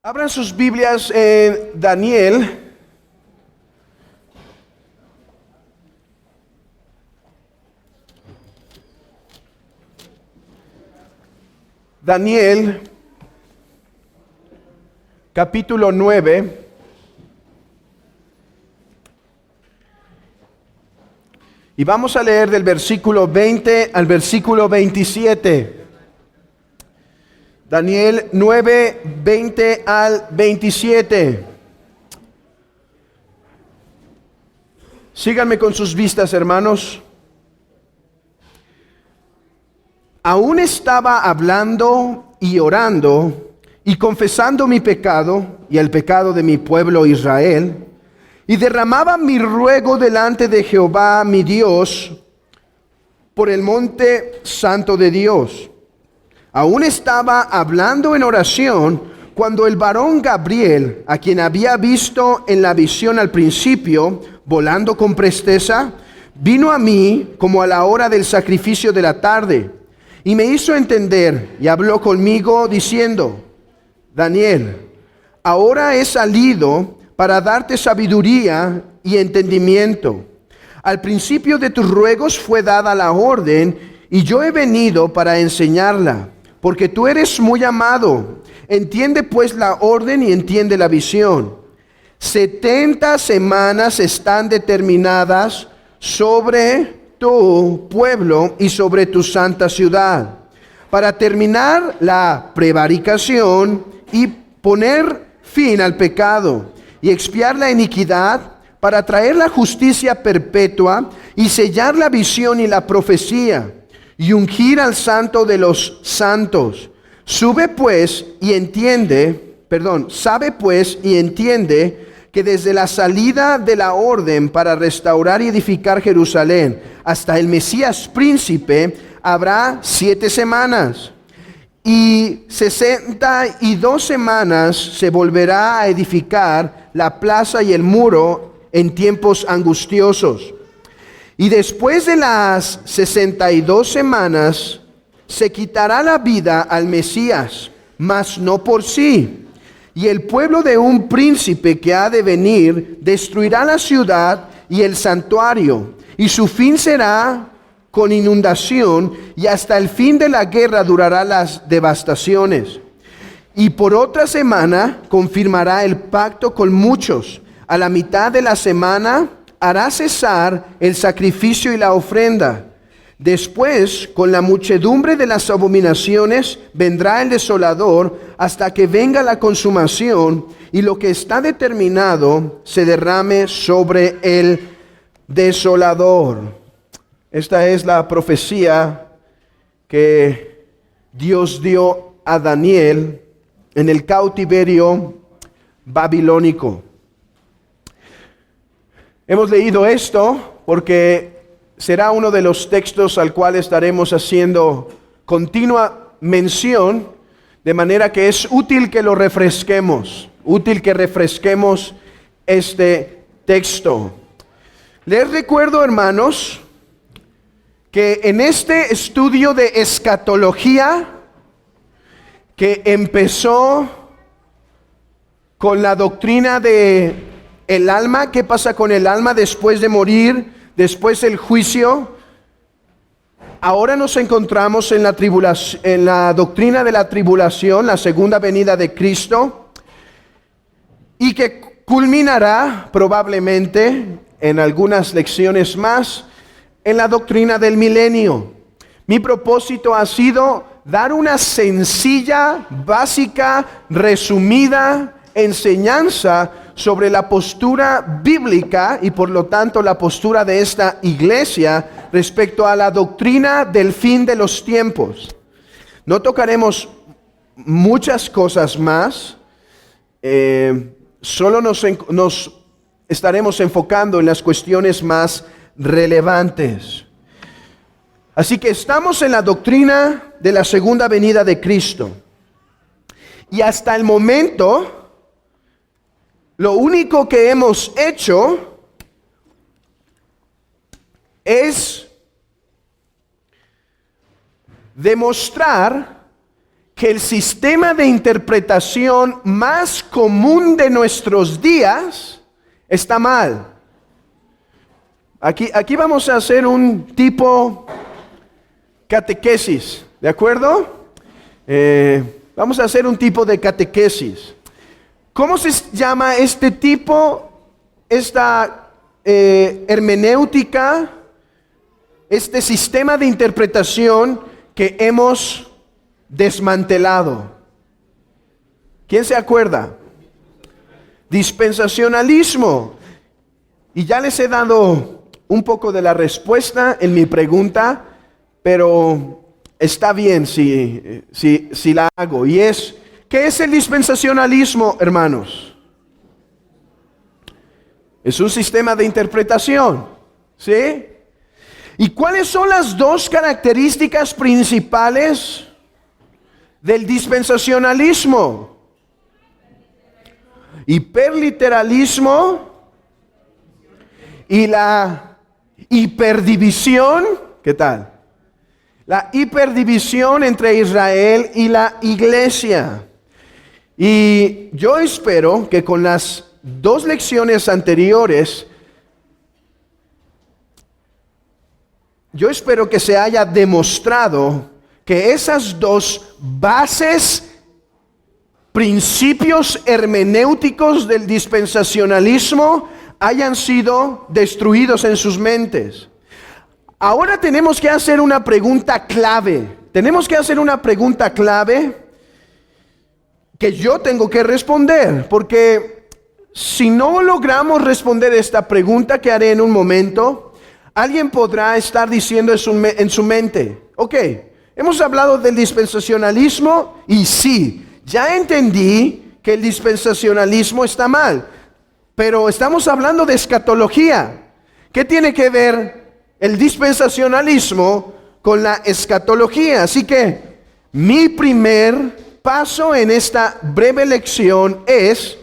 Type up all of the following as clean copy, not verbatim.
Abran sus Biblias en Daniel. Daniel, capítulo 9. Y vamos a leer del versículo 20 al versículo 27. Daniel 9, 20 al 27. Síganme con sus vistas, hermanos. Aún estaba hablando y orando y confesando mi pecado y el pecado de mi pueblo Israel, y derramaba mi ruego delante de Jehová mi Dios por el monte santo de Dios. Aún estaba hablando en oración cuando el varón Gabriel, a quien había visto en la visión al principio, volando con presteza, vino a mí como a la hora del sacrificio de la tarde, y me hizo entender y habló conmigo diciendo: Daniel, ahora he salido para darte sabiduría y entendimiento. Al principio de tus ruegos fue dada la orden, y yo he venido para enseñarla, porque tú eres muy amado. Entiende pues la orden y entiende la visión. 70 semanas están determinadas sobre tu pueblo y sobre tu santa ciudad, para terminar la prevaricación y poner fin al pecado, y expiar la iniquidad, para traer la justicia perpetua, y sellar la visión y la profecía, y ungir al santo de los santos. Sabe pues y entiende que desde la salida de la orden para restaurar y edificar Jerusalén hasta el Mesías príncipe habrá 7 semanas, y 62 semanas se volverá a edificar la plaza y el muro en tiempos angustiosos. Y después de las 62 semanas se quitará la vida al Mesías, mas no por sí. Y el pueblo de un príncipe que ha de venir destruirá la ciudad y el santuario, y su fin será con inundación, y hasta el fin de la guerra durará las devastaciones. Y por otra semana confirmará el pacto con muchos. A la mitad de la semana hará cesar el sacrificio y la ofrenda. Después, con la muchedumbre de las abominaciones, vendrá el desolador hasta que venga la consumación, y lo que está determinado se derrame sobre el desolador. Esta es la profecía que Dios dio a Daniel en el cautiverio babilónico. Hemos leído esto porque será uno de los textos al cual estaremos haciendo continua mención, de manera que es útil que lo refresquemos, este texto. Les recuerdo, hermanos, que en este estudio de escatología, que empezó con la doctrina de el alma, qué pasa con el alma después de morir, después el juicio, ahora nos encontramos en la doctrina de la tribulación, la segunda venida de Cristo, y que culminará probablemente en algunas lecciones más en la doctrina del milenio. Mi propósito ha sido dar una sencilla, básica, resumida enseñanza sobre la postura bíblica y por lo tanto la postura de esta iglesia respecto a la doctrina del fin de los tiempos. No tocaremos muchas cosas más, solo nos estaremos enfocando en las cuestiones más relevantes. Así que estamos en la doctrina de la segunda venida de Cristo. Y hasta el momento, lo único que hemos hecho es demostrar que el sistema de interpretación más común de nuestros días está mal. Aquí vamos a hacer un tipo catequesis, ¿de acuerdo? Vamos a hacer un tipo de catequesis. ¿Cómo se llama este tipo, esta hermenéutica, este sistema de interpretación que hemos desmantelado? ¿Quién se acuerda? Dispensacionalismo. Y ya les he dado un poco de la respuesta en mi pregunta, pero está bien si la hago. Y es, ¿qué es el dispensacionalismo, hermanos? Es un sistema de interpretación, ¿sí? ¿Y cuáles son las dos características principales del dispensacionalismo? Hiperliteralismo y la hiperdivisión. ¿Qué tal? La hiperdivisión entre Israel y la iglesia. Y yo espero que con las dos lecciones anteriores, yo espero que se haya demostrado que esas dos bases, principios hermenéuticos del dispensacionalismo, hayan sido destruidos en sus mentes. Ahora tenemos que hacer una pregunta clave. Tenemos que hacer una pregunta clave que yo tengo que responder, porque si no logramos responder esta pregunta que haré en un momento, alguien podrá estar diciendo en su mente, ok, hemos hablado del dispensacionalismo y sí, ya entendí que el dispensacionalismo está mal, pero estamos hablando de escatología. ¿Qué tiene que ver el dispensacionalismo con la escatología? Así que mi primer paso en esta breve lección es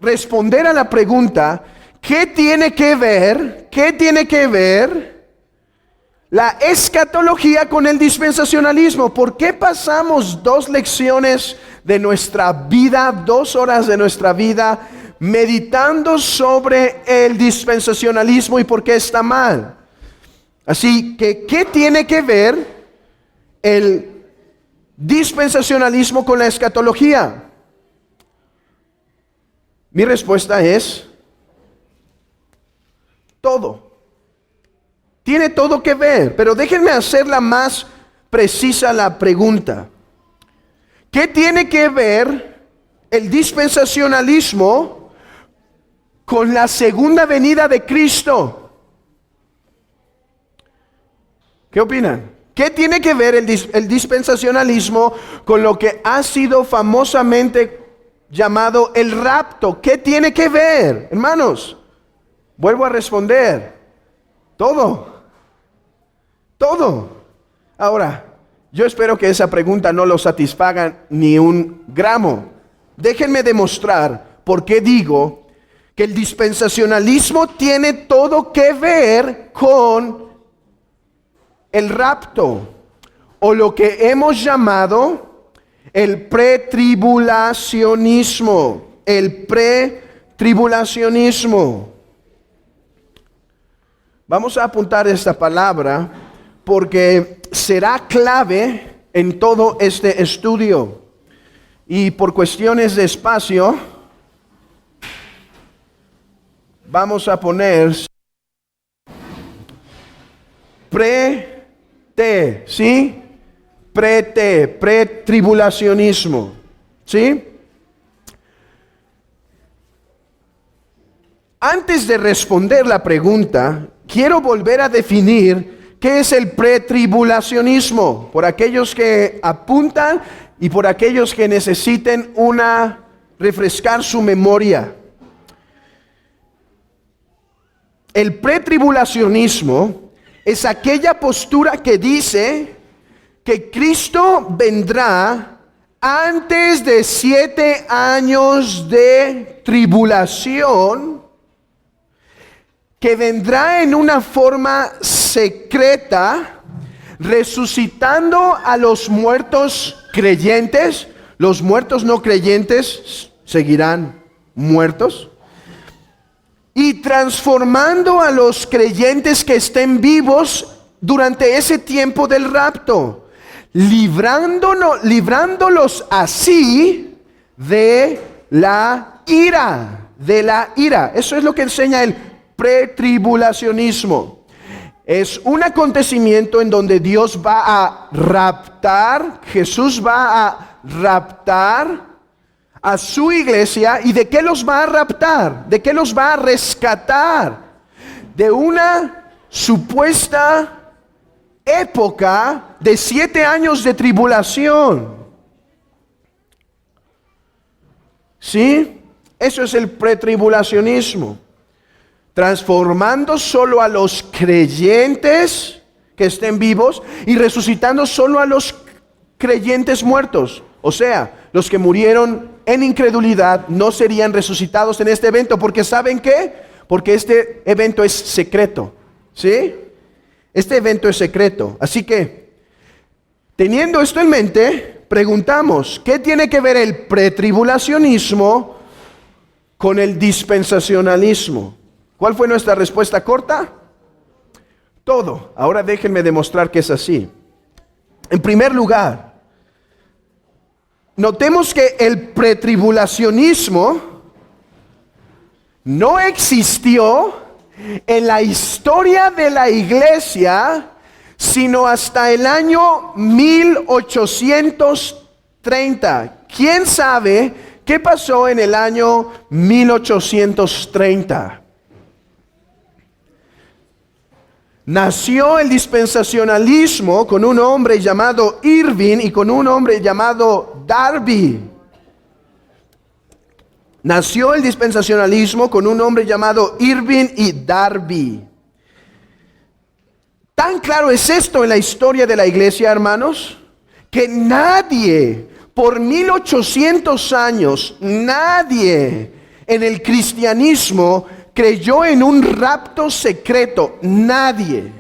responder a la pregunta, ¿qué tiene que ver la escatología con el dispensacionalismo? ¿Por qué pasamos 2 lecciones de nuestra vida, 2 horas de nuestra vida, meditando sobre el dispensacionalismo y por qué está mal? Así que, ¿qué tiene que ver el dispensacionalismo con la escatología? Mi respuesta es todo. Tiene todo que ver, pero déjenme hacerla más precisa la pregunta. ¿Qué tiene que ver el dispensacionalismo con la segunda venida de Cristo? ¿Qué opinan? ¿Qué tiene que ver el dispensacionalismo con lo que ha sido famosamente llamado el rapto? ¿Qué tiene que ver? Hermanos, vuelvo a responder. Todo. Ahora, yo espero que esa pregunta no lo satisfaga ni un gramo. Déjenme demostrar por qué digo que el dispensacionalismo tiene todo que ver con el rapto, o lo que hemos llamado el pretribulacionismo. Vamos a apuntar esta palabra porque será clave en todo este estudio. Y por cuestiones de espacio, vamos a poner ¿sí? Pretribulacionismo, ¿sí? Antes de responder la pregunta, quiero volver a definir qué es el pretribulacionismo, por aquellos que apuntan y por aquellos que necesiten refrescar su memoria. El pretribulacionismo es aquella postura que dice que Cristo vendrá antes de 7 años de tribulación, que vendrá en una forma secreta, resucitando a los muertos creyentes. Los muertos no creyentes seguirán muertos. Y transformando a los creyentes que estén vivos durante ese tiempo del rapto, librándolos así de la ira, Eso es lo que enseña el pretribulacionismo. Es un acontecimiento en donde Dios va a raptar, Jesús va a raptar a su iglesia. ¿Y de qué los va a raptar? ¿De qué los va a rescatar? De una supuesta época de 7 años de tribulación. ¿Sí? Eso es el pretribulacionismo. Transformando solo a los creyentes que estén vivos y resucitando solo a los creyentes muertos. O sea, los que murieron en incredulidad no serían resucitados en este evento. Porque ¿saben qué? Porque este evento es secreto. ¿Sí? Este evento es secreto. Así que, teniendo esto en mente, preguntamos, ¿qué tiene que ver el pretribulacionismo con el dispensacionalismo? ¿Cuál fue nuestra respuesta corta? Todo. Ahora déjenme demostrar que es así. En primer lugar, notemos que el pretribulacionismo no existió en la historia de la iglesia, sino hasta el año 1830. ¿Quién sabe qué pasó en el año 1830? Nació el dispensacionalismo con un hombre llamado Irving y con un hombre llamado Darby. Nació el dispensacionalismo con un hombre llamado Irving y Darby. Tan claro es esto en la historia de la iglesia, hermanos, que nadie, por 1800 años, nadie en el cristianismo creyó en un rapto secreto. Nadie.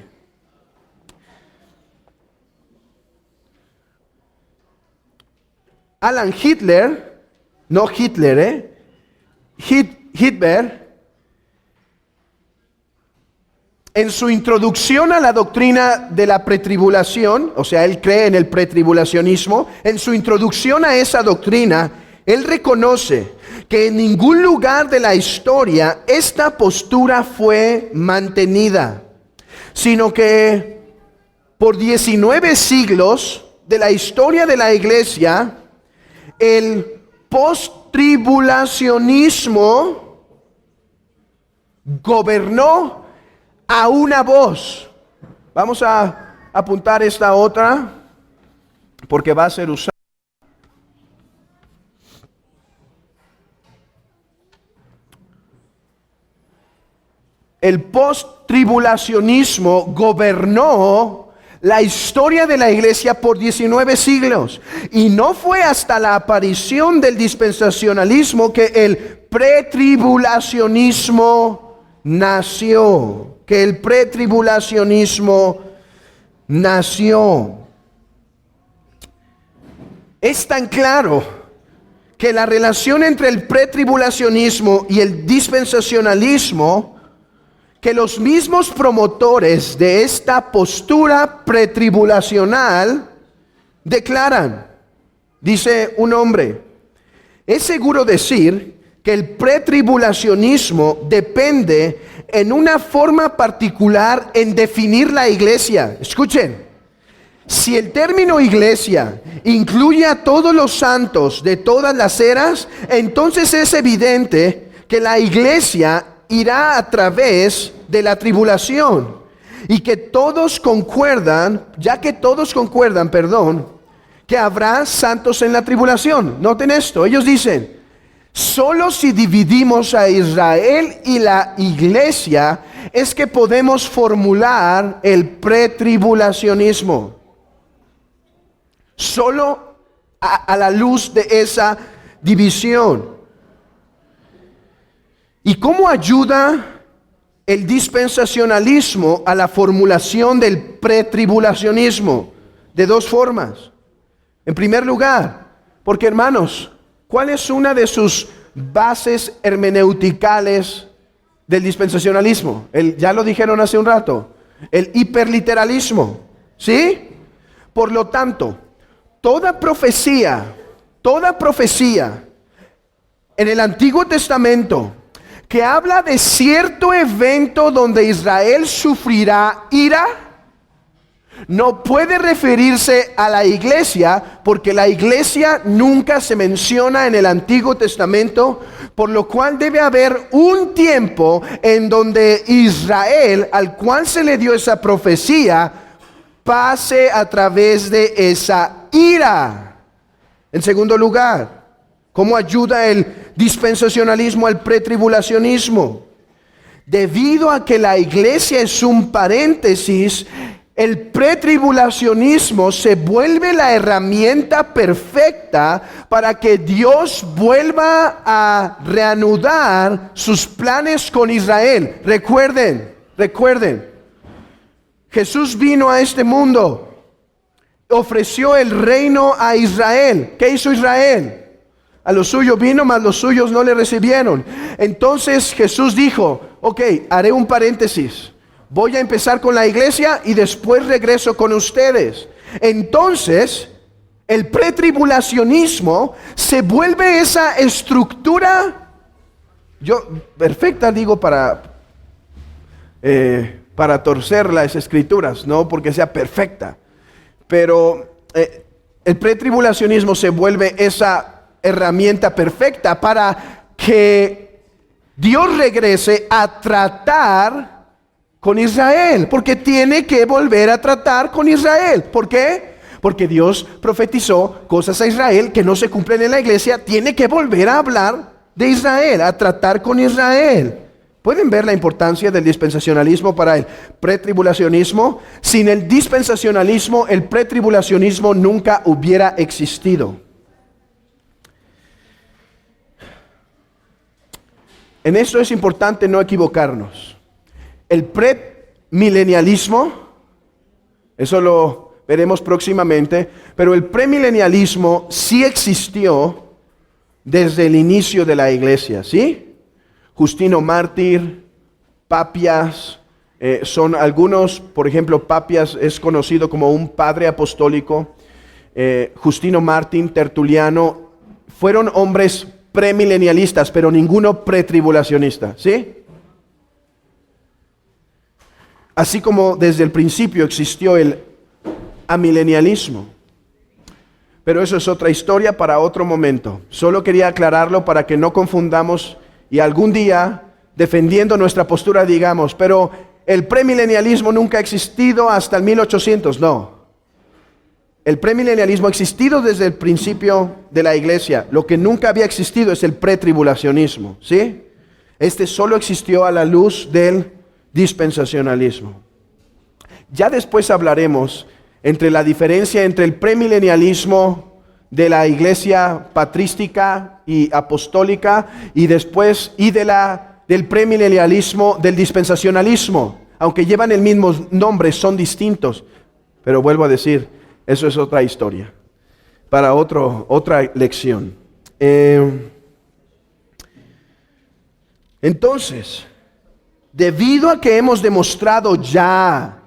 Alan Hitler, no Hitler, Hitler, en su introducción a la doctrina de la pretribulación, o sea, él cree en el pretribulacionismo, en su introducción a esa doctrina, él reconoce que en ningún lugar de la historia esta postura fue mantenida, sino que por 19 siglos de la historia de la iglesia, el posttribulacionismo gobernó a una voz. Vamos a apuntar esta otra porque va a ser usada. El posttribulacionismo gobernó la historia de la iglesia por 19 siglos. Y no fue hasta la aparición del dispensacionalismo que el pretribulacionismo nació. Es tan claro que la relación entre el pretribulacionismo y el dispensacionalismo, que los mismos promotores de esta postura pretribulacional declaran, dice un hombre, es seguro decir que el pretribulacionismo depende en una forma particular en definir la iglesia. Escuchen, si el término iglesia incluye a todos los santos de todas las eras, entonces es evidente que la iglesia irá a través de la tribulación y que todos concuerdan, que habrá santos en la tribulación. Noten esto, ellos dicen, solo si dividimos a Israel y la iglesia es que podemos formular el pretribulacionismo. Solo a la luz de esa división. ¿Y cómo ayuda el dispensacionalismo a la formulación del pretribulacionismo de dos formas. En primer lugar, porque hermanos, ¿cuál es una de sus bases hermeneuticales del dispensacionalismo? Ya lo dijeron hace un rato, el hiperliteralismo, ¿sí? Por lo tanto, toda profecía en el Antiguo Testamento que habla de cierto evento donde Israel sufrirá ira, no puede referirse a la iglesia, porque la iglesia nunca se menciona en el Antiguo Testamento, por lo cual debe haber un tiempo en donde Israel, al cual se le dio esa profecía, pase a través de esa ira. En segundo lugar, ¿cómo ayuda el dispensacionalismo al pretribulacionismo? Debido a que la iglesia es un paréntesis, el pretribulacionismo se vuelve la herramienta perfecta para que Dios vuelva a reanudar sus planes con Israel. Recuerden, Jesús vino a este mundo, ofreció el reino a Israel. ¿Qué hizo Israel? A los suyos vino, mas los suyos no le recibieron. Entonces Jesús dijo, ok, haré un paréntesis. Voy a empezar con la iglesia y después regreso con ustedes. Entonces, el pretribulacionismo se vuelve esa estructura, perfecta digo para torcer las escrituras, no porque sea perfecta, pero el pretribulacionismo se vuelve esa herramienta perfecta para que Dios regrese a tratar con Israel, porque tiene que volver a tratar con Israel. ¿Por qué? Porque Dios profetizó cosas a Israel que no se cumplen en la iglesia. Tiene que volver a hablar de Israel, a tratar con Israel. ¿Pueden ver la importancia del dispensacionalismo para el pretribulacionismo? Sin el dispensacionalismo, el pretribulacionismo nunca hubiera existido. En esto es importante no equivocarnos. El premilenialismo, eso lo veremos próximamente, pero el premilenialismo sí existió desde el inicio de la iglesia, ¿sí? Justino Mártir, Papias, son algunos, por ejemplo, Papias es conocido como un padre apostólico, Justino Mártir, Tertuliano, fueron hombres premilenialistas, pero ninguno pretribulacionista, ¿sí? Así como desde el principio existió el amilenialismo. Pero eso es otra historia para otro momento. Solo quería aclararlo para que no confundamos y algún día, defendiendo nuestra postura, digamos, pero el premilenialismo nunca ha existido hasta el 1800. No. El premilenialismo ha existido desde el principio de la iglesia. Lo que nunca había existido es el pretribulacionismo, ¿sí? Este solo existió a la luz del dispensacionalismo. Ya después hablaremos entre la diferencia entre el premilenialismo de la iglesia patrística y apostólica y después del premilenialismo del dispensacionalismo. Aunque llevan el mismo nombre, son distintos. Pero vuelvo a decir, eso es otra historia para otra lección. Entonces, debido a que hemos demostrado ya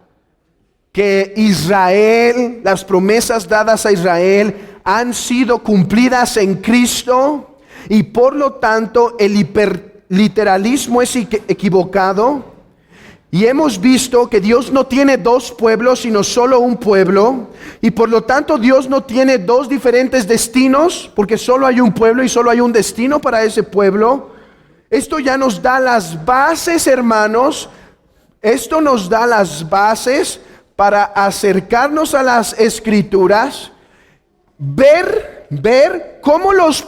que Israel, las promesas dadas a Israel han sido cumplidas en Cristo y por lo tanto el hiperliteralismo es equivocado, y hemos visto que Dios no tiene dos pueblos sino solo un pueblo, y por lo tanto Dios no tiene dos diferentes destinos porque solo hay un pueblo y solo hay un destino para ese pueblo. Esto ya nos da las bases, hermanos. Esto nos da las bases para acercarnos a las escrituras, ver cómo los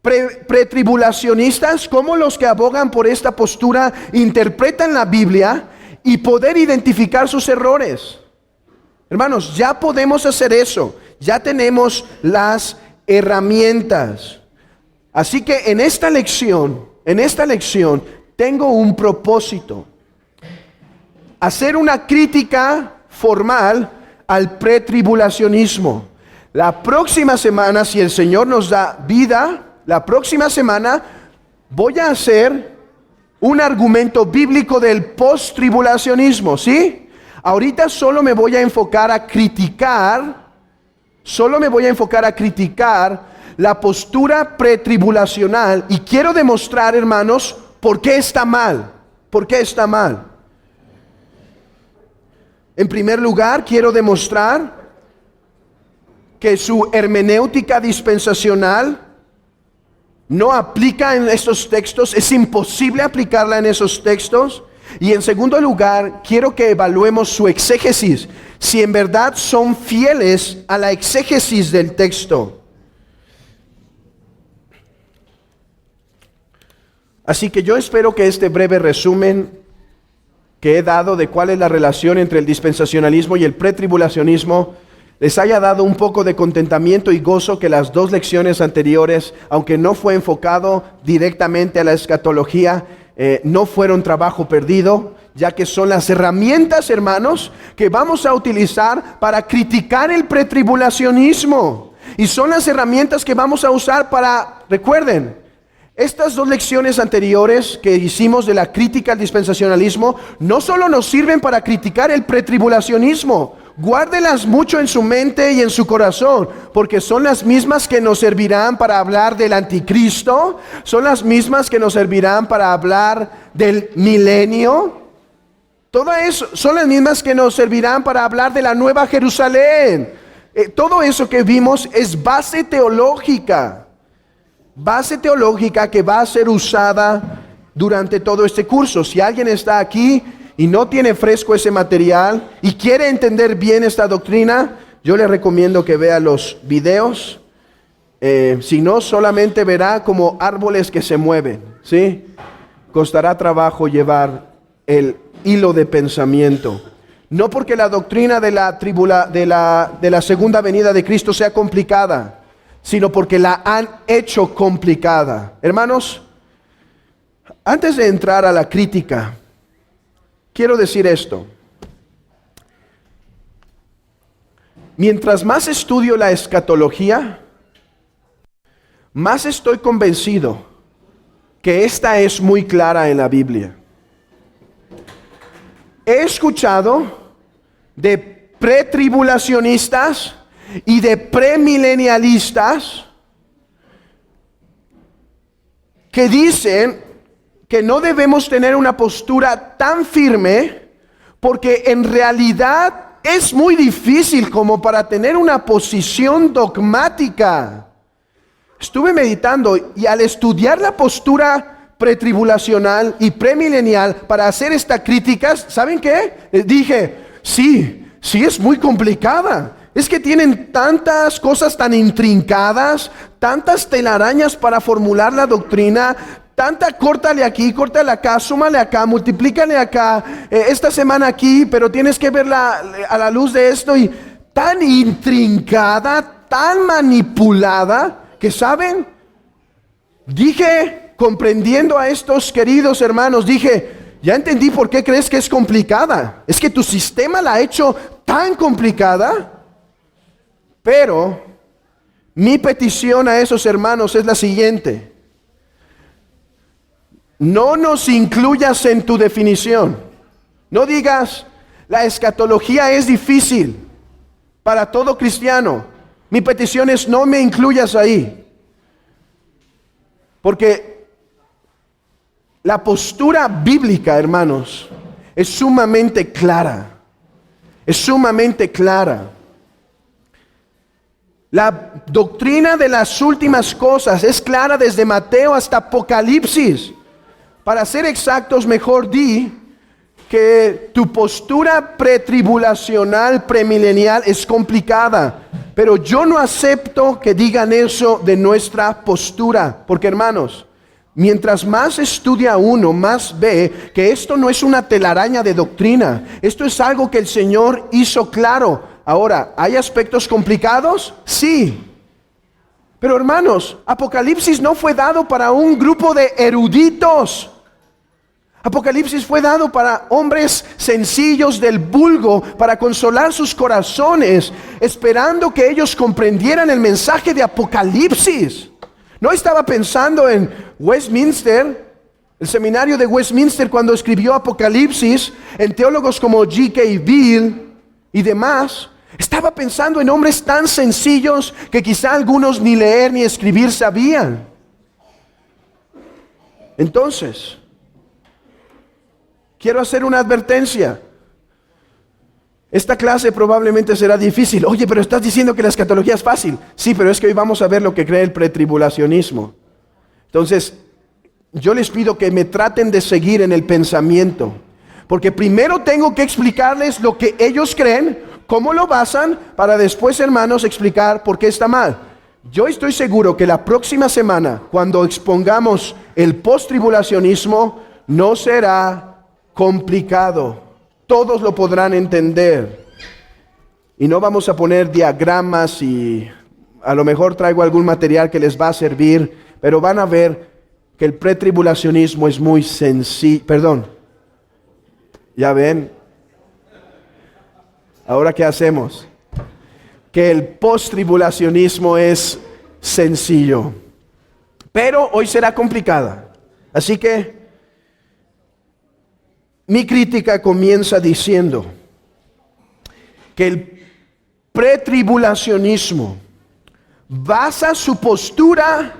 pretribulacionistas, cómo los que abogan por esta postura interpretan la Biblia y poder identificar sus errores. Hermanos, ya podemos hacer eso. Ya tenemos las herramientas. Así que en esta lección tengo un propósito: hacer una crítica formal al pretribulacionismo. La próxima semana, si el Señor nos da vida, la próxima semana voy a hacer un argumento bíblico del post-tribulacionismo, ¿sí? Ahorita solo me voy a enfocar a criticar la postura pretribulacional, y quiero demostrar, hermanos, por qué está mal. ¿Por qué está mal? En primer lugar, quiero demostrar que su hermenéutica dispensacional no aplica en estos textos, es imposible aplicarla en esos textos. Y en segundo lugar, quiero que evaluemos su exégesis, si en verdad son fieles a la exégesis del texto. Así que yo espero que este breve resumen que he dado de cuál es la relación entre el dispensacionalismo y el pretribulacionismo les haya dado un poco de contentamiento y gozo, que las dos lecciones anteriores, aunque no fue enfocado directamente a la escatología, no fueron trabajo perdido, ya que son las herramientas, hermanos, que vamos a utilizar para criticar el pretribulacionismo. Y son las herramientas que vamos a usar para, recuerden, estas dos lecciones anteriores que hicimos de la crítica al dispensacionalismo no solo nos sirven para criticar el pretribulacionismo. Guárdelas mucho en su mente y en su corazón, porque son las mismas que nos servirán para hablar del anticristo, son las mismas que nos servirán para hablar del milenio. Todo eso son las mismas que nos servirán para hablar de la Nueva Jerusalén. Todo eso que vimos es base teológica que va a ser usada durante todo este curso. Si alguien está aquí y no tiene fresco ese material y quiere entender bien esta doctrina, yo le recomiendo que vea los videos. Si no, solamente verá como árboles que se mueven, ¿sí? Costará trabajo llevar el hilo de pensamiento. No porque la doctrina de la segunda venida de Cristo sea complicada, sino porque la han hecho complicada. Hermanos, antes de entrar a la crítica, quiero decir esto. Mientras más estudio la escatología, más estoy convencido que esta es muy clara en la Biblia. He escuchado de pretribulacionistas y de premilenialistas que dicen que no debemos tener una postura tan firme, porque en realidad es muy difícil como para tener una posición dogmática. Estuve meditando, y al estudiar la postura pretribulacional y premilenial para hacer esta crítica, ¿saben qué? Dije, sí es muy complicada. Es que tienen tantas cosas tan intrincadas, tantas telarañas para formular la doctrina, tanta córtale aquí, córtale acá, súmale acá, multiplícale acá, esta semana aquí, pero tienes que verla a la luz de esto, y tan intrincada, tan manipulada, que ¿saben? Dije, comprendiendo a estos queridos hermanos, dije, ya entendí por qué crees que es complicada. Es que tu sistema la ha hecho tan complicada. Pero mi petición a esos hermanos es la siguiente: no nos incluyas en tu definición. No digas, la escatología es difícil para todo cristiano. Mi petición es, no me incluyas ahí. Porque la postura bíblica, hermanos, es sumamente clara. Es sumamente clara. La doctrina de las últimas cosas es clara desde Mateo hasta Apocalipsis. Para ser exactos, mejor di que tu postura pretribulacional, premilenial es complicada. Pero yo no acepto que digan eso de nuestra postura. Porque, hermanos, mientras más estudia uno, más ve que esto no es una telaraña de doctrina. Esto es algo que el Señor hizo claro. Ahora, ¿hay aspectos complicados? Sí. Pero hermanos, Apocalipsis no fue dado para un grupo de eruditos. Apocalipsis fue dado para hombres sencillos del vulgo, para consolar sus corazones, esperando que ellos comprendieran el mensaje de Apocalipsis. No estaba pensando en Westminster, el seminario de Westminster cuando escribió Apocalipsis, en teólogos como G.K. Beale y demás. Estaba pensando en hombres tan sencillos que quizá algunos ni leer ni escribir sabían. Entonces, quiero hacer una advertencia. Esta clase probablemente será difícil. Oye, pero estás diciendo que la escatología es fácil. Sí, pero es que hoy vamos a ver lo que cree el pretribulacionismo. Entonces, yo les pido que me traten de seguir en el pensamiento. Porque primero tengo que explicarles lo que ellos creen, cómo lo basan, para después, hermanos, explicar por qué está mal. Yo estoy seguro que la próxima semana, cuando expongamos el postribulacionismo, no será complicado. Todos lo podrán entender. Y no vamos a poner diagramas y a lo mejor traigo algún material que les va a servir, pero van a ver que el pretribulacionismo es muy sencillo. Perdón. ¿Ya ven? ¿Ahora qué hacemos? Que el postribulacionismo es sencillo. Pero hoy será complicada. Así que mi crítica comienza diciendo que el pretribulacionismo basa su postura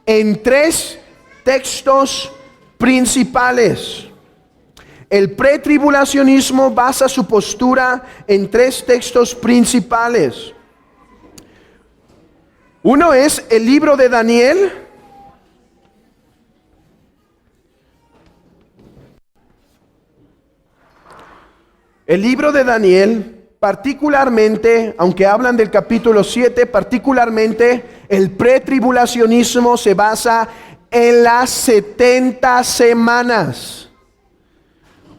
en tres textos principales. El pretribulacionismo basa su postura en tres textos principales. Uno es el libro de Daniel. El libro de Daniel, particularmente, aunque hablan del capítulo 7, particularmente el pretribulacionismo se basa en las 70 semanas.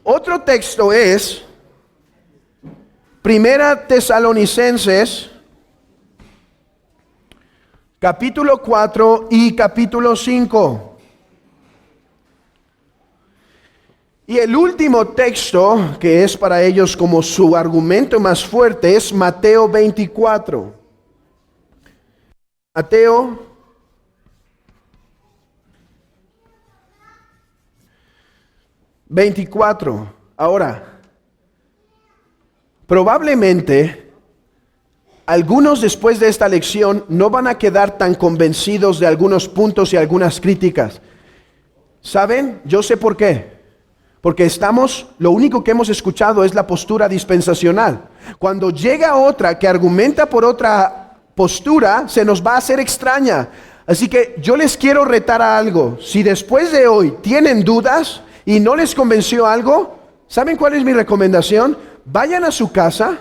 Otro texto es Primera Tesalonicenses, capítulo 4 y capítulo 5. Y el último texto, que es para ellos como su argumento más fuerte, es Mateo 24. Mateo 24. Ahora, probablemente algunos después de esta lección no van a quedar tan convencidos de algunos puntos y algunas críticas. ¿Saben? Yo sé por qué. Porque lo único que hemos escuchado es la postura dispensacional. Cuando llega otra que argumenta por otra postura, se nos va a hacer extraña. Así que yo les quiero retar a algo. Si después de hoy tienen dudas y no les convenció algo, ¿saben cuál es mi recomendación? Vayan a su casa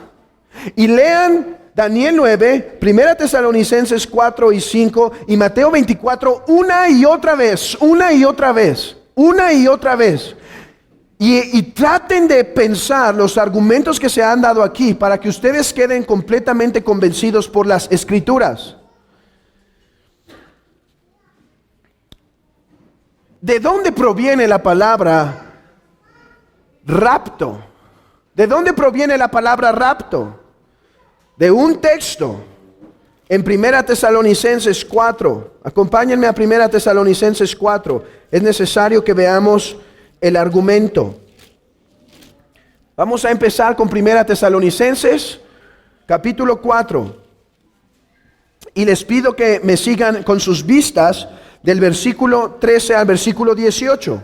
y lean Daniel 9, Primera Tesalonicenses 4 y 5 y Mateo 24 una y otra vez, una y otra vez, una y otra vez. Y traten de pensar los argumentos que se han dado aquí para que ustedes queden completamente convencidos por las Escrituras. ¿De dónde proviene la palabra rapto? ¿De dónde proviene la palabra rapto? De un texto en Primera Tesalonicenses 4. Acompáñenme a Primera Tesalonicenses 4. Es necesario que veamos el argumento. Vamos a empezar con Primera Tesalonicenses, capítulo 4. Y les pido que me sigan con sus vistas del versículo 13 al versículo 18.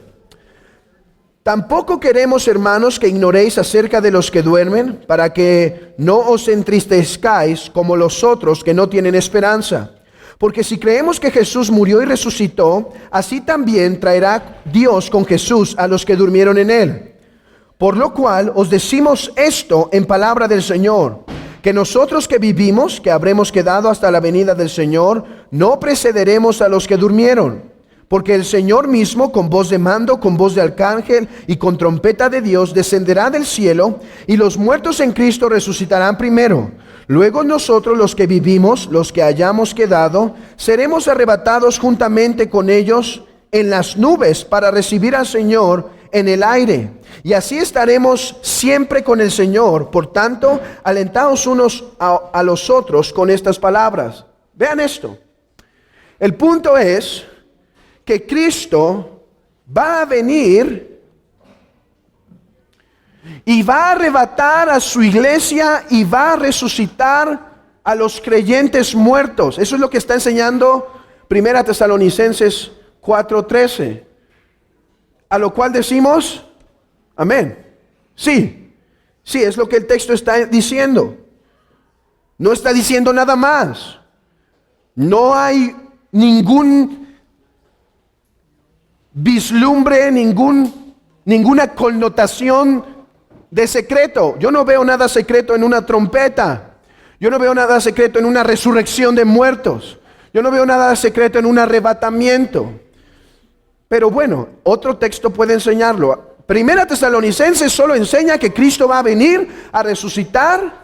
Tampoco queremos, hermanos, que ignoréis acerca de los que duermen, para que no os entristezcáis como los otros que no tienen esperanza. Porque si creemos que Jesús murió y resucitó, así también traerá Dios con Jesús a los que durmieron en él. Por lo cual os decimos esto en palabra del Señor, que nosotros que vivimos, que habremos quedado hasta la venida del Señor, no precederemos a los que durmieron. Porque el Señor mismo, con voz de mando, con voz de arcángel y con trompeta de Dios, descenderá del cielo, y los muertos en Cristo resucitarán primero. Luego nosotros, los que vivimos, los que hayamos quedado, seremos arrebatados juntamente con ellos en las nubes para recibir al Señor en el aire. Y así estaremos siempre con el Señor. Por tanto, alentaos unos a los otros con estas palabras. Vean esto. El punto es que Cristo va a venir y va a arrebatar a su iglesia y va a resucitar a los creyentes muertos. Eso es lo que está enseñando 1 Tesalonicenses 4:13. A lo cual decimos, amén. Sí, es lo que el texto está diciendo. No está diciendo nada más. No hay ningún vislumbre, ninguna connotación de secreto. Yo no veo nada secreto en una trompeta. Yo no veo nada secreto en una resurrección de muertos. Yo no veo nada secreto en un arrebatamiento. Pero bueno, otro texto puede enseñarlo. 1 Tesalonicenses solo enseña que Cristo va a venir a resucitar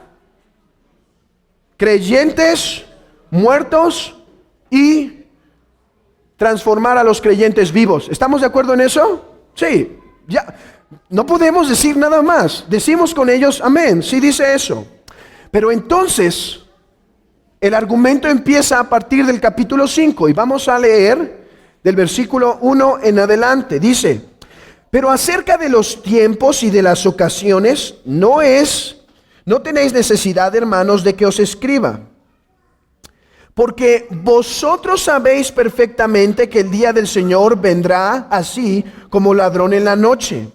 creyentes muertos y transformar a los creyentes vivos. ¿Estamos de acuerdo en eso? Sí, ya. No podemos decir nada más. Decimos con ellos, amén. Sí dice eso. Pero entonces, el argumento empieza a partir del capítulo 5 y vamos a leer del versículo 1 en adelante. Dice, pero acerca de los tiempos y de las ocasiones, no tenéis necesidad, hermanos, de que os escriba. Porque vosotros sabéis perfectamente que el día del Señor vendrá así como ladrón en la noche.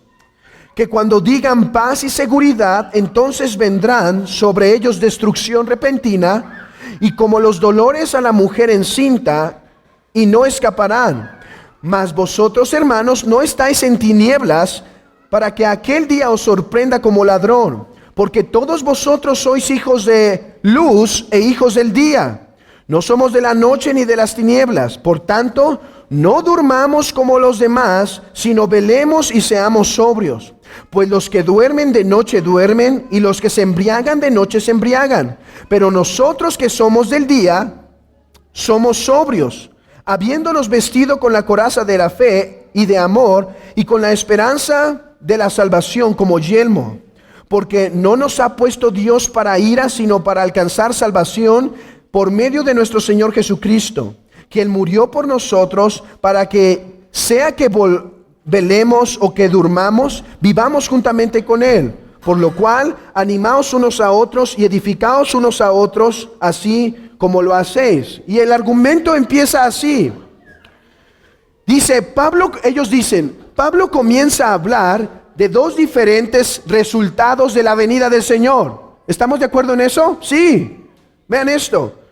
Que cuando digan paz y seguridad, entonces vendrán sobre ellos destrucción repentina, y como los dolores a la mujer encinta, y no escaparán. Mas vosotros, hermanos, no estáis en tinieblas, para que aquel día os sorprenda como ladrón, porque todos vosotros sois hijos de luz e hijos del día. No somos de la noche ni de las tinieblas. Por tanto, no durmamos como los demás, sino velemos y seamos sobrios. Pues los que duermen de noche duermen, y los que se embriagan de noche se embriagan. Pero nosotros que somos del día, somos sobrios, habiéndonos vestido con la coraza de la fe y de amor, y con la esperanza de la salvación como yelmo. Porque no nos ha puesto Dios para ira, sino para alcanzar salvación por medio de nuestro Señor Jesucristo, quien murió por nosotros, para que sea que velemos o que durmamos, vivamos juntamente con Él. Por lo cual, animaos unos a otros y edificaos unos a otros, así como lo hacéis. Y el argumento empieza así. Dice Pablo, ellos dicen, Pablo comienza a hablar de dos diferentes resultados de la venida del Señor. ¿Estamos de acuerdo en eso? Sí. Vean esto.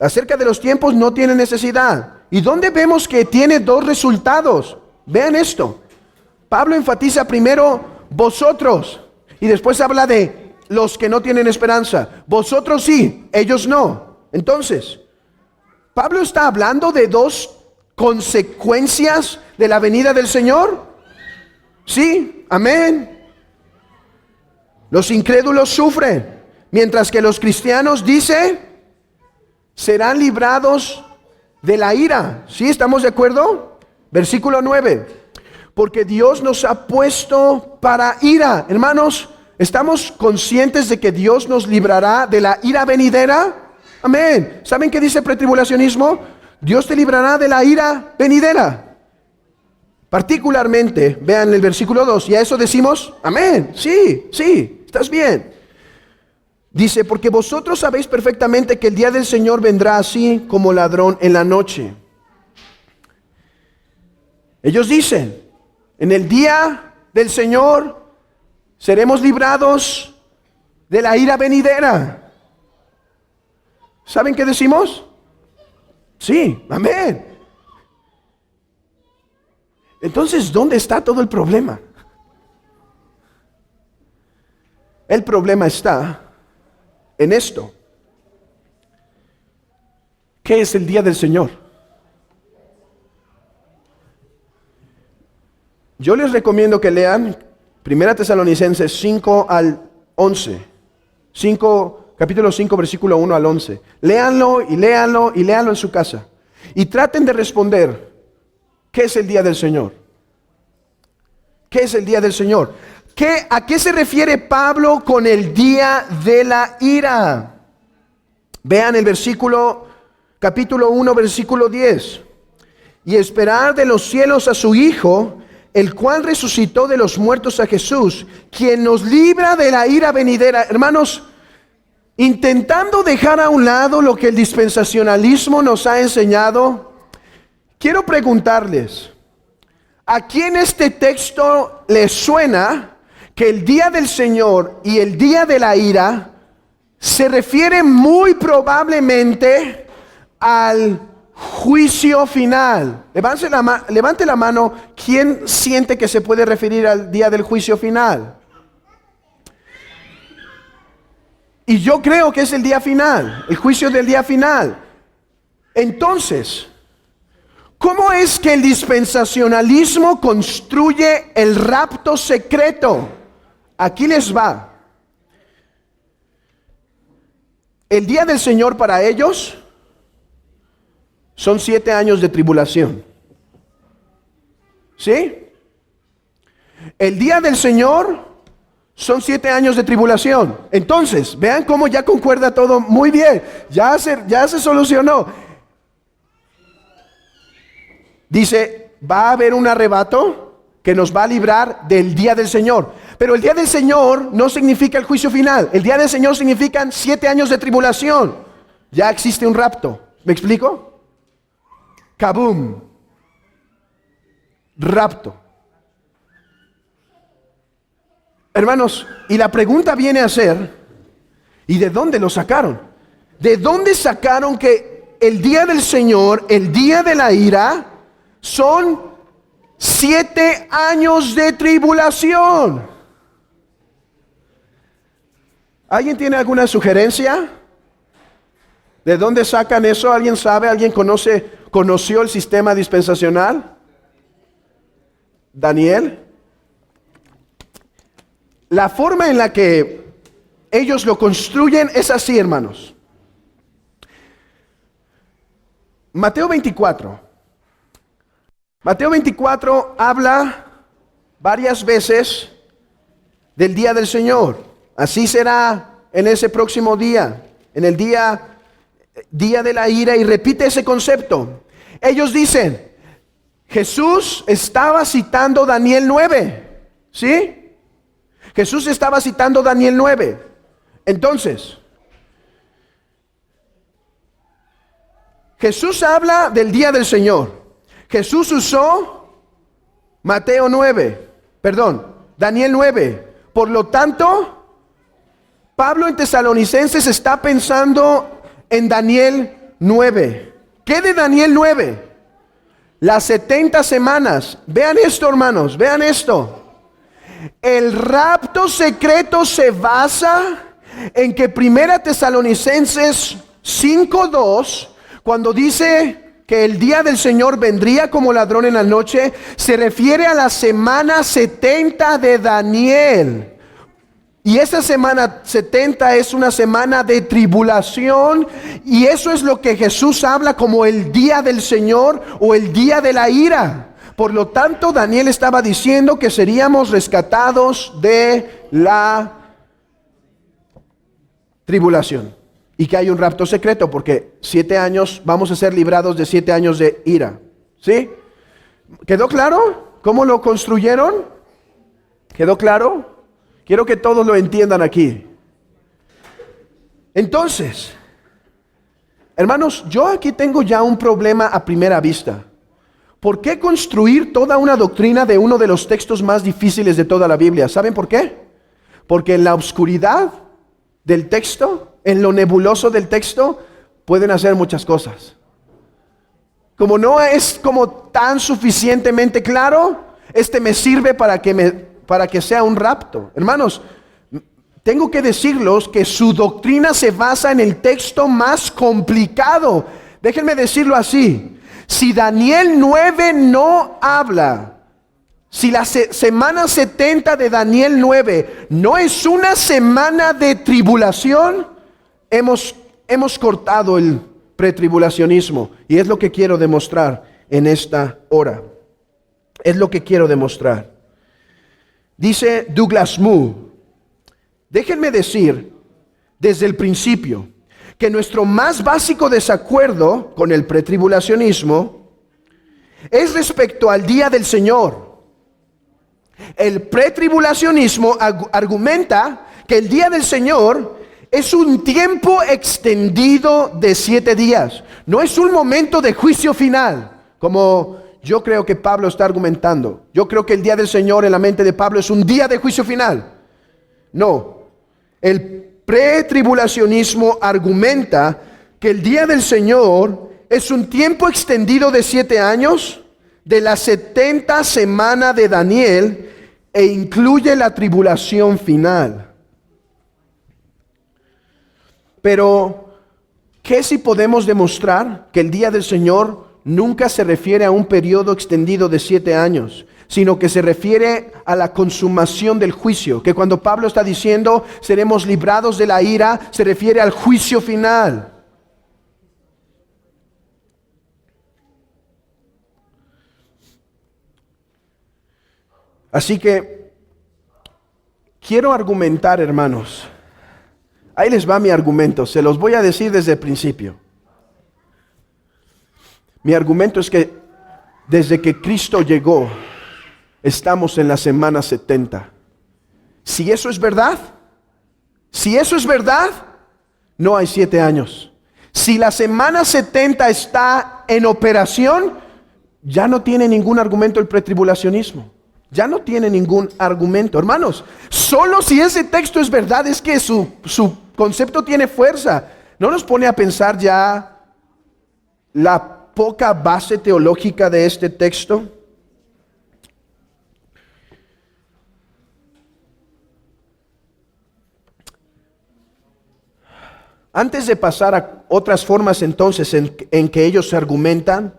Acerca de los tiempos no tiene necesidad. ¿Y dónde vemos que tiene dos resultados? Vean esto. Pablo enfatiza primero vosotros y después habla de los que no tienen esperanza. Vosotros sí, ellos no. Entonces, Pablo está hablando de dos consecuencias de la venida del Señor. Sí, amén. Los incrédulos sufren, mientras que los cristianos, dice, serán librados de la ira. ¿Sí? ¿Estamos de acuerdo? Versículo 9. Porque Dios nos ha puesto para ira. Hermanos, ¿estamos conscientes de que Dios nos librará de la ira venidera? Amén. ¿Saben qué dice pretribulacionismo? Dios te librará de la ira venidera. Particularmente, vean el versículo 2. Y a eso decimos, amén. Sí, estás bien. Dice, porque vosotros sabéis perfectamente que el día del Señor vendrá así como ladrón en la noche. Ellos dicen, en el día del Señor seremos librados de la ira venidera. ¿Saben qué decimos? Sí, amén. Entonces, ¿dónde está todo el problema? El problema está en esto. ¿Qué es el día del Señor? Yo les recomiendo que lean 1 Tesalonicenses 5 al 11. Capítulo 5, versículo 1 al 11. Léanlo y léanlo y léanlo en su casa. Y traten de responder, ¿qué es el día del Señor? ¿Qué es el día del Señor? ¿A qué se refiere Pablo con el día de la ira? Vean el capítulo 1, versículo 10. Y esperar de los cielos a su Hijo, el cual resucitó de los muertos a Jesús, quien nos libra de la ira venidera. Hermanos, intentando dejar a un lado lo que el dispensacionalismo nos ha enseñado, quiero preguntarles, ¿a quién este texto les suena que el día del Señor y el día de la ira se refiere muy probablemente al juicio final? Levante la mano, ¿quién siente que se puede referir al día del juicio final? Y yo creo que es el día final, el juicio del día final. Entonces, ¿cómo es que el dispensacionalismo construye el rapto secreto? Aquí les va. El día del Señor para ellos son 7 años de tribulación. ¿Sí? El día del Señor son 7 años de tribulación. Entonces, vean cómo ya concuerda todo muy bien. Ya se solucionó. Dice, va a haber un arrebato que nos va a librar del día del Señor. Pero el día del Señor no significa el juicio final. El día del Señor significan 7 años de tribulación. Ya existe un rapto. ¿Me explico? Kabum. Rapto. Hermanos, y la pregunta viene a ser, ¿y de dónde lo sacaron? ¿De dónde sacaron que el día del Señor, el día de la ira, son 7 años de tribulación? ¿Alguien tiene alguna sugerencia? ¿De dónde sacan eso? ¿Alguien sabe? ¿Alguien conoció el sistema dispensacional? ¿Daniel? La forma en la que ellos lo construyen es así, hermanos. Mateo 24. Mateo 24 habla varias veces del día del Señor. Así será en ese próximo día, en el día de la ira, y repite ese concepto. Ellos dicen, Jesús estaba citando Daniel 9, ¿sí? Jesús estaba citando Daniel 9. Entonces, Jesús habla del día del Señor. Jesús usó Daniel 9. Por lo tanto, Pablo en Tesalonicenses está pensando en Daniel 9. ¿Qué de Daniel 9? Las 70 semanas. Vean esto, hermanos, vean esto. El rapto secreto se basa en que 1 Tesalonicenses 5:2, cuando dice que el día del Señor vendría como ladrón en la noche, se refiere a la semana 70 de Daniel. Y esa semana 70 es una semana de tribulación, y eso es lo que Jesús habla como el día del Señor o el día de la ira. Por lo tanto, Daniel estaba diciendo que seríamos rescatados de la tribulación y que hay un rapto secreto, porque 7 años, vamos a ser librados de 7 años de ira. ¿Sí? ¿Quedó claro cómo lo construyeron? ¿Quedó claro? Quiero que todos lo entiendan aquí. Entonces, hermanos, yo aquí tengo ya un problema a primera vista. ¿Por qué construir toda una doctrina de uno de los textos más difíciles de toda la Biblia? ¿Saben por qué? Porque en la oscuridad del texto, en lo nebuloso del texto, pueden hacer muchas cosas. Como no es como tan suficientemente claro, me sirve para que sea un rapto. Hermanos, tengo que decirlos que su doctrina se basa en el texto más complicado. Déjenme decirlo así. Si Daniel 9 no habla, si la semana 70 de Daniel 9 no es una semana de tribulación, hemos cortado el pretribulacionismo. Y es lo que quiero demostrar en esta hora. Es lo que quiero demostrar. Dice Douglas Moo: déjenme decir desde el principio que nuestro más básico desacuerdo con el pretribulacionismo es respecto al día del Señor. El pretribulacionismo argumenta que el día del Señor es un tiempo extendido de 7 días. No es un momento de juicio final, como yo creo que Pablo está argumentando. Yo creo que el día del Señor en la mente de Pablo es un día de juicio final. No, el pretribulacionismo argumenta que el día del Señor es un tiempo extendido de 7 años, de las 70 semanas de Daniel, e incluye la tribulación final. Pero, ¿qué si podemos demostrar que el día del Señor nunca se refiere a un periodo extendido de 7 años, sino que se refiere a la consumación del juicio? Que cuando Pablo está diciendo seremos librados de la ira, se refiere al juicio final. Así que quiero argumentar, hermanos. Ahí les va mi argumento, se los voy a decir desde el principio. Mi argumento es que desde que Cristo llegó, estamos en la semana 70. Si eso es verdad, no hay 7 años. Si la semana 70 está en operación, ya no tiene ningún argumento el pretribulacionismo. Ya no tiene ningún argumento. Hermanos, solo si ese texto es verdad es que su concepto tiene fuerza. ¿No nos pone a pensar ya la poca base teológica de este texto? Antes de pasar a otras formas entonces en que ellos se argumentan,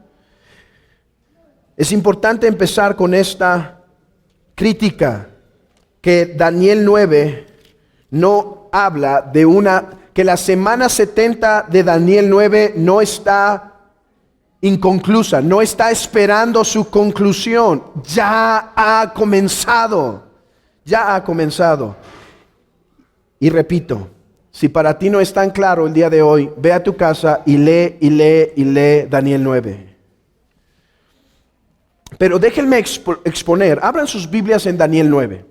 es importante empezar con esta crítica, que Daniel 9 no habla de que la semana 70 de Daniel 9 no está inconclusa, no está esperando su conclusión, ya ha comenzado. Y repito, si para ti no es tan claro el día de hoy, ve a tu casa y lee Daniel 9. Pero déjenme exponer, abran sus Biblias en Daniel 9.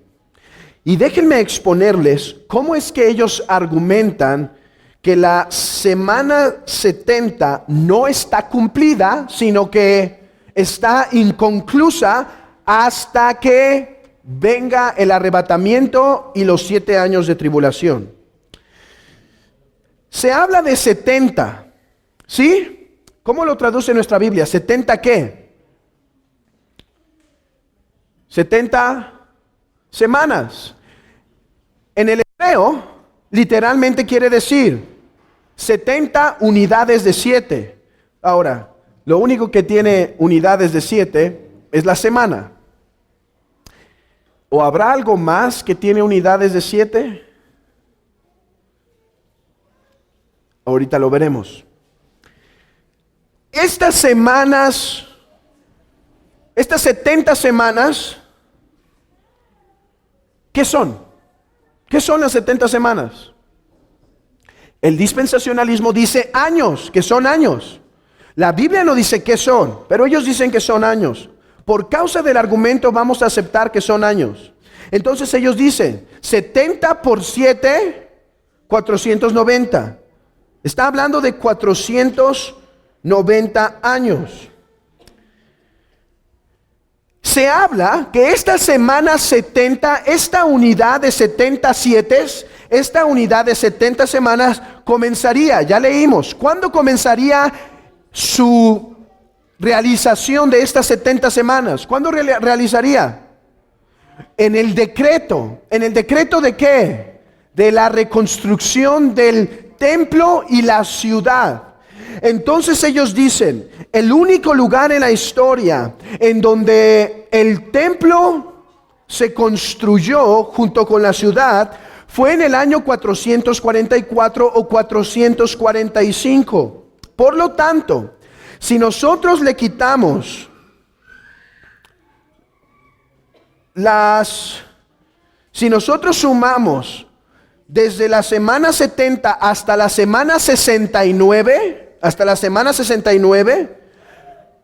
Y déjenme exponerles cómo es que ellos argumentan que la semana 70 no está cumplida, sino que está inconclusa hasta que venga el arrebatamiento y los 7 años de tribulación. Se habla de 70, ¿sí? ¿Cómo lo traduce nuestra Biblia? ¿70 qué? 70 semanas. En el hebreo, literalmente quiere decir 70 unidades de 7. Ahora, lo único que tiene unidades de 7 es la semana. ¿O habrá algo más que tiene unidades de 7? Ahorita lo veremos. Estas 70 semanas, ¿qué son? ¿Qué son las 70 semanas? El dispensacionalismo dice años, que son años. La Biblia no dice qué son, pero ellos dicen que son años. Por causa del argumento vamos a aceptar que son años. Entonces ellos dicen 70 por 7, 490. Está hablando de 490 años. Se habla que esta semana 70, esta unidad de 77, esta unidad de 70 semanas comenzaría, ya leímos, ¿cuándo comenzaría su realización de estas 70 semanas? ¿Cuándo realizaría? En el decreto ¿de qué? De la reconstrucción del templo y la ciudad. Entonces ellos dicen, el único lugar en la historia en donde el templo se construyó junto con la ciudad fue en el año 444 o 445. Por lo tanto, si nosotros le quitamos las Si nosotros sumamos desde la semana 70 hasta la semana 69,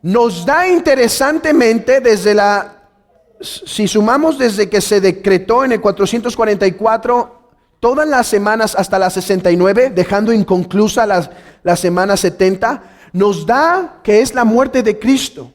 nos da interesantemente si sumamos desde que se decretó en el 444, todas las semanas hasta la 69, dejando inconclusa la semana 70, nos da que es la muerte de Cristo.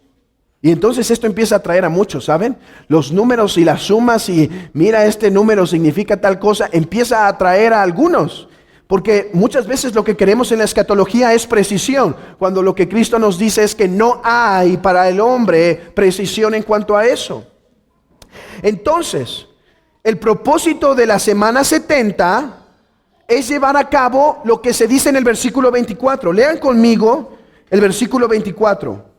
Y entonces esto empieza a atraer a muchos, ¿saben? Los números y las sumas y mira, este número significa tal cosa, empieza a atraer a algunos. Porque muchas veces lo que queremos en la escatología es precisión, cuando lo que Cristo nos dice es que no hay para el hombre precisión en cuanto a eso. Entonces, el propósito de la semana 70 es llevar a cabo lo que se dice en el versículo 24. Lean conmigo el versículo 24.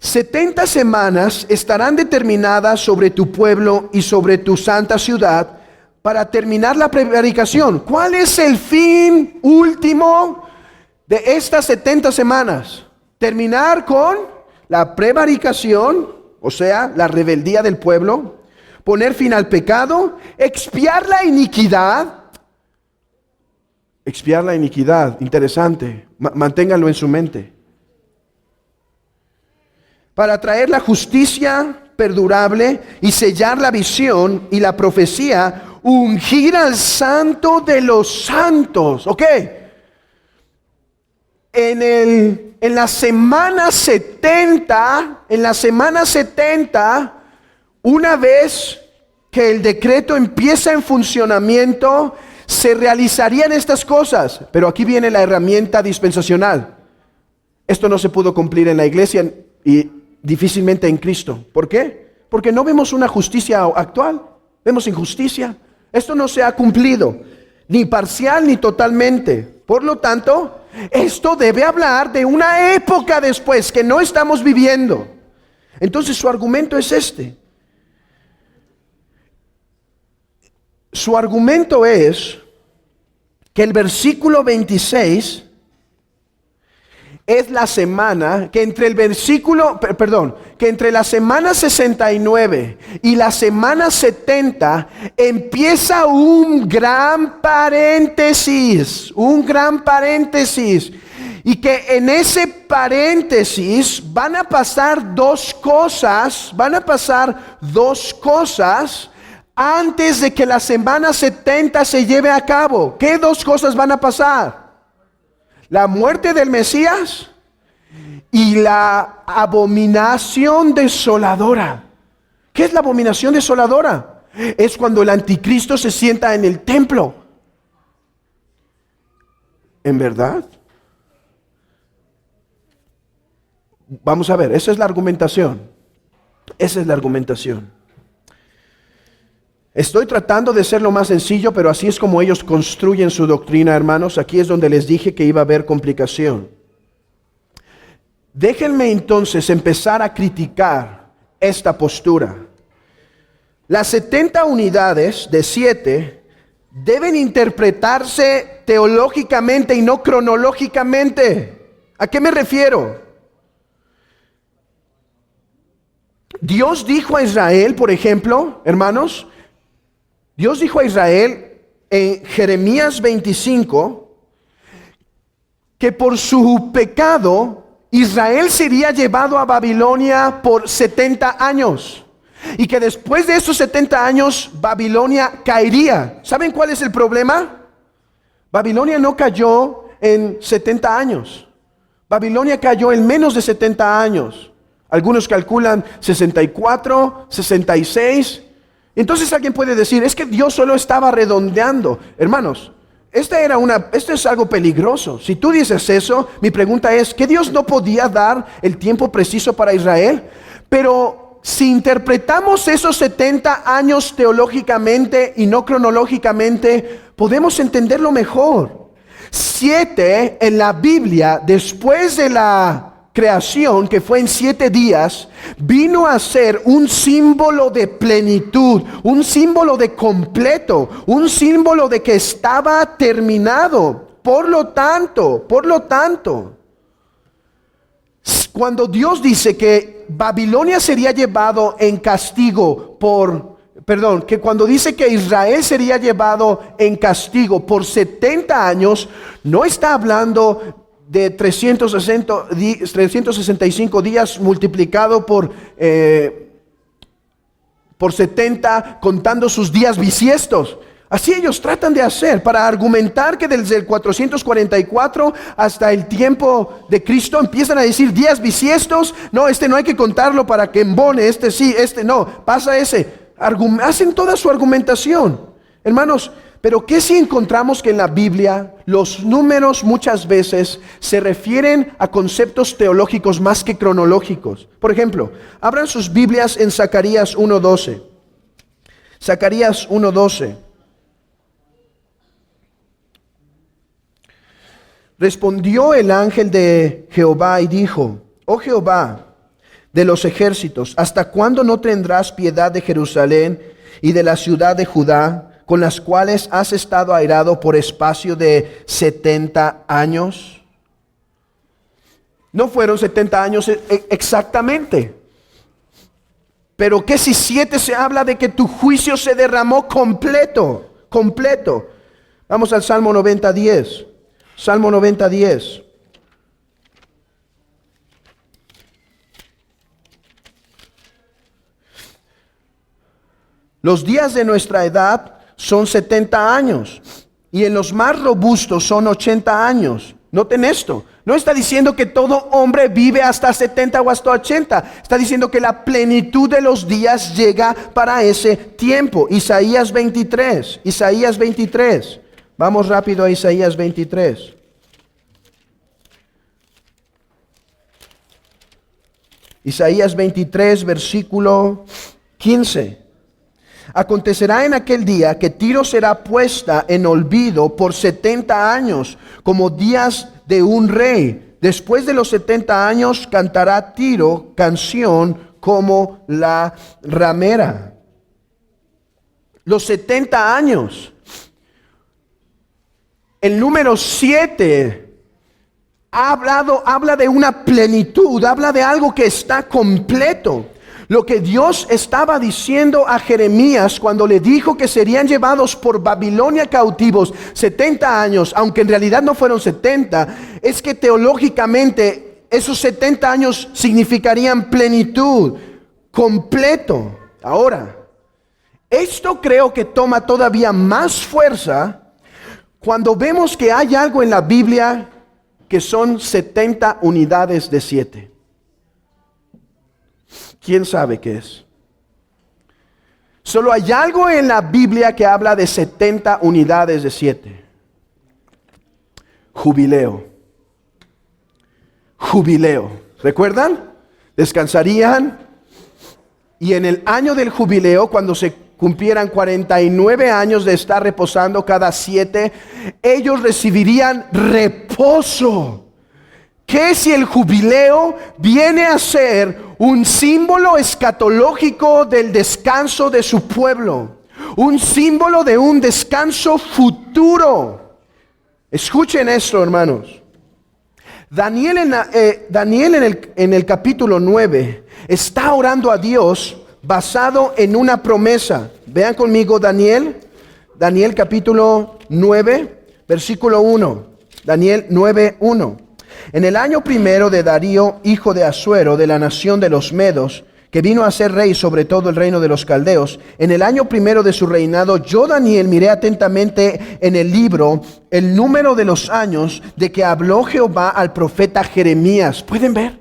70 semanas estarán determinadas sobre tu pueblo y sobre tu santa ciudad para terminar la prevaricación. ¿Cuál es el fin último de estas 70 semanas? Terminar con la prevaricación, o sea, la rebeldía del pueblo, poner fin al pecado, expiar la iniquidad. Expiar la iniquidad, interesante, manténganlo en su mente. Para traer la justicia perdurable y sellar la visión y la profecía, ungir al santo de los santos. ¿Ok? En la semana 70, una vez que el decreto empieza en funcionamiento, se realizarían estas cosas. Pero aquí viene la herramienta dispensacional. Esto no se pudo cumplir en la iglesia y difícilmente en Cristo. ¿Por qué? Porque no vemos una justicia actual, vemos injusticia. Esto no se ha cumplido, ni parcial ni totalmente. Por lo tanto, esto debe hablar de una época después que no estamos viviendo. Entonces su argumento es este. Su argumento es que el versículo 26 es la semana que entre la semana 69 y la semana 70 empieza un gran paréntesis, y que en ese paréntesis van a pasar dos cosas antes de que la semana 70 se lleve a cabo. ¿Qué dos cosas van a pasar? La muerte del Mesías y la abominación desoladora. ¿Qué es la abominación desoladora? Es cuando el anticristo se sienta en el templo. ¿En verdad? Vamos a ver, esa es la argumentación. Estoy tratando de ser lo más sencillo, pero así es como ellos construyen su doctrina, hermanos. Aquí es donde les dije que iba a haber complicación. Déjenme entonces empezar a criticar esta postura. Las 70 unidades de 7 deben interpretarse teológicamente y no cronológicamente. ¿A qué me refiero? Dios dijo a Israel, por ejemplo, hermanos, Dios dijo a Israel en Jeremías 25 que por su pecado Israel sería llevado a Babilonia por 70 años y que después de esos 70 años Babilonia caería. ¿Saben cuál es el problema? Babilonia no cayó en 70 años. Babilonia cayó en menos de 70 años. Algunos calculan 64, 66. Entonces alguien puede decir, es que Dios solo estaba redondeando. Hermanos, esto es algo peligroso. Si tú dices eso, mi pregunta es, ¿que Dios no podía dar el tiempo preciso para Israel? Pero si interpretamos esos 70 años teológicamente y no cronológicamente, podemos entenderlo mejor. 7 en la Biblia, después de la creación, que fue en 7 días, vino a ser un símbolo de plenitud, un símbolo de completo, un símbolo de que estaba terminado. Por lo tanto, cuando Dios dice que Babilonia sería llevado en castigo por que cuando dice que Israel sería llevado en castigo por 70 años, no está hablando de 365 días multiplicado por 70, contando sus días bisiestos. Así ellos tratan de hacer para argumentar que desde el 444 hasta el tiempo de Cristo empiezan a decir días bisiestos. No, no hay que contarlo para que embone, sí, no, pasa ese. Hacen toda su argumentación. Hermanos, pero ¿qué si encontramos que en la Biblia los números muchas veces se refieren a conceptos teológicos más que cronológicos? Por ejemplo, abran sus Biblias en Zacarías 1:12. Zacarías 1:12. Respondió el ángel de Jehová y dijo: Oh Jehová de los ejércitos, ¿hasta cuándo no tendrás piedad de Jerusalén y de la ciudad de Judá, con las cuales has estado airado por espacio de 70 años? No fueron 70 años exactamente. Pero que si 7 se habla de que tu juicio se derramó completo. Vamos al Salmo 90:10. Salmo 90:10. Los días de nuestra edad son 70 años y en los más robustos son 80 años. Noten esto, no está diciendo que todo hombre vive hasta 70 o hasta 80. Está diciendo que la plenitud de los días llega para ese tiempo. Isaías 23. Vamos rápido a Isaías 23. Isaías 23, versículo 15. Acontecerá en aquel día que Tiro será puesta en olvido por 70 años, como días de un rey. Después de los 70 años cantará Tiro canción como la ramera. Los 70 años. El número 7 habla de una plenitud, habla de algo que está completo. Lo que Dios estaba diciendo a Jeremías cuando le dijo que serían llevados por Babilonia cautivos 70 años, aunque en realidad no fueron 70, es que teológicamente esos 70 años significarían plenitud, completo. Ahora, esto creo que toma todavía más fuerza cuando vemos que hay algo en la Biblia que son 70 unidades de 7. ¿Quién sabe qué es? Solo hay algo en la Biblia que habla de 70 unidades de 7. Jubileo. ¿Recuerdan? Descansarían y en el año del jubileo, cuando se cumplieran 49 años de estar reposando cada 7, ellos recibirían reposo. ¿Qué si el jubileo viene a ser un símbolo escatológico del descanso de su pueblo? Un símbolo de un descanso futuro. Escuchen esto, hermanos. Daniel en el capítulo 9 está orando a Dios basado en una promesa. Vean conmigo Daniel capítulo 9, versículo 1. Daniel 9:1. En el año primero de Darío, hijo de Asuero, de la nación de los Medos, que vino a ser rey sobre todo el reino de los caldeos, en el año primero de su reinado, yo Daniel miré atentamente en el libro el número de los años de que habló Jehová al profeta Jeremías. ¿Pueden ver?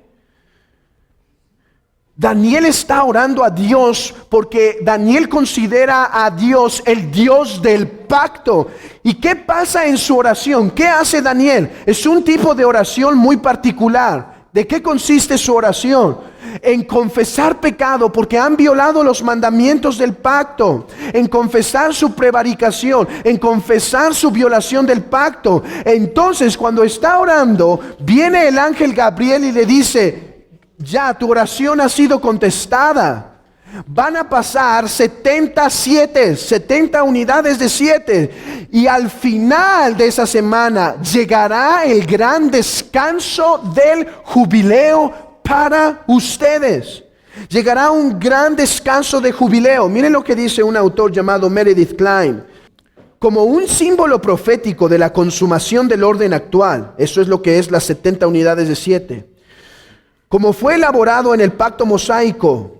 Daniel está orando a Dios porque Daniel considera a Dios el Dios del pacto. ¿Y qué pasa en su oración? ¿Qué hace Daniel? Es un tipo de oración muy particular. ¿De qué consiste su oración? En confesar pecado porque han violado los mandamientos del pacto, en confesar su prevaricación, en confesar su violación del pacto. Entonces, cuando está orando, viene el ángel Gabriel y le dice: ya, tu oración ha sido contestada. Van a pasar 70 unidades de 7. Y al final de esa semana llegará el gran descanso del jubileo para ustedes. Llegará un gran descanso de jubileo. Miren lo que dice un autor llamado Meredith Kline. Como un símbolo profético de la consumación del orden actual, eso es lo que es las 70 unidades de 7. Como fue elaborado en el pacto mosaico,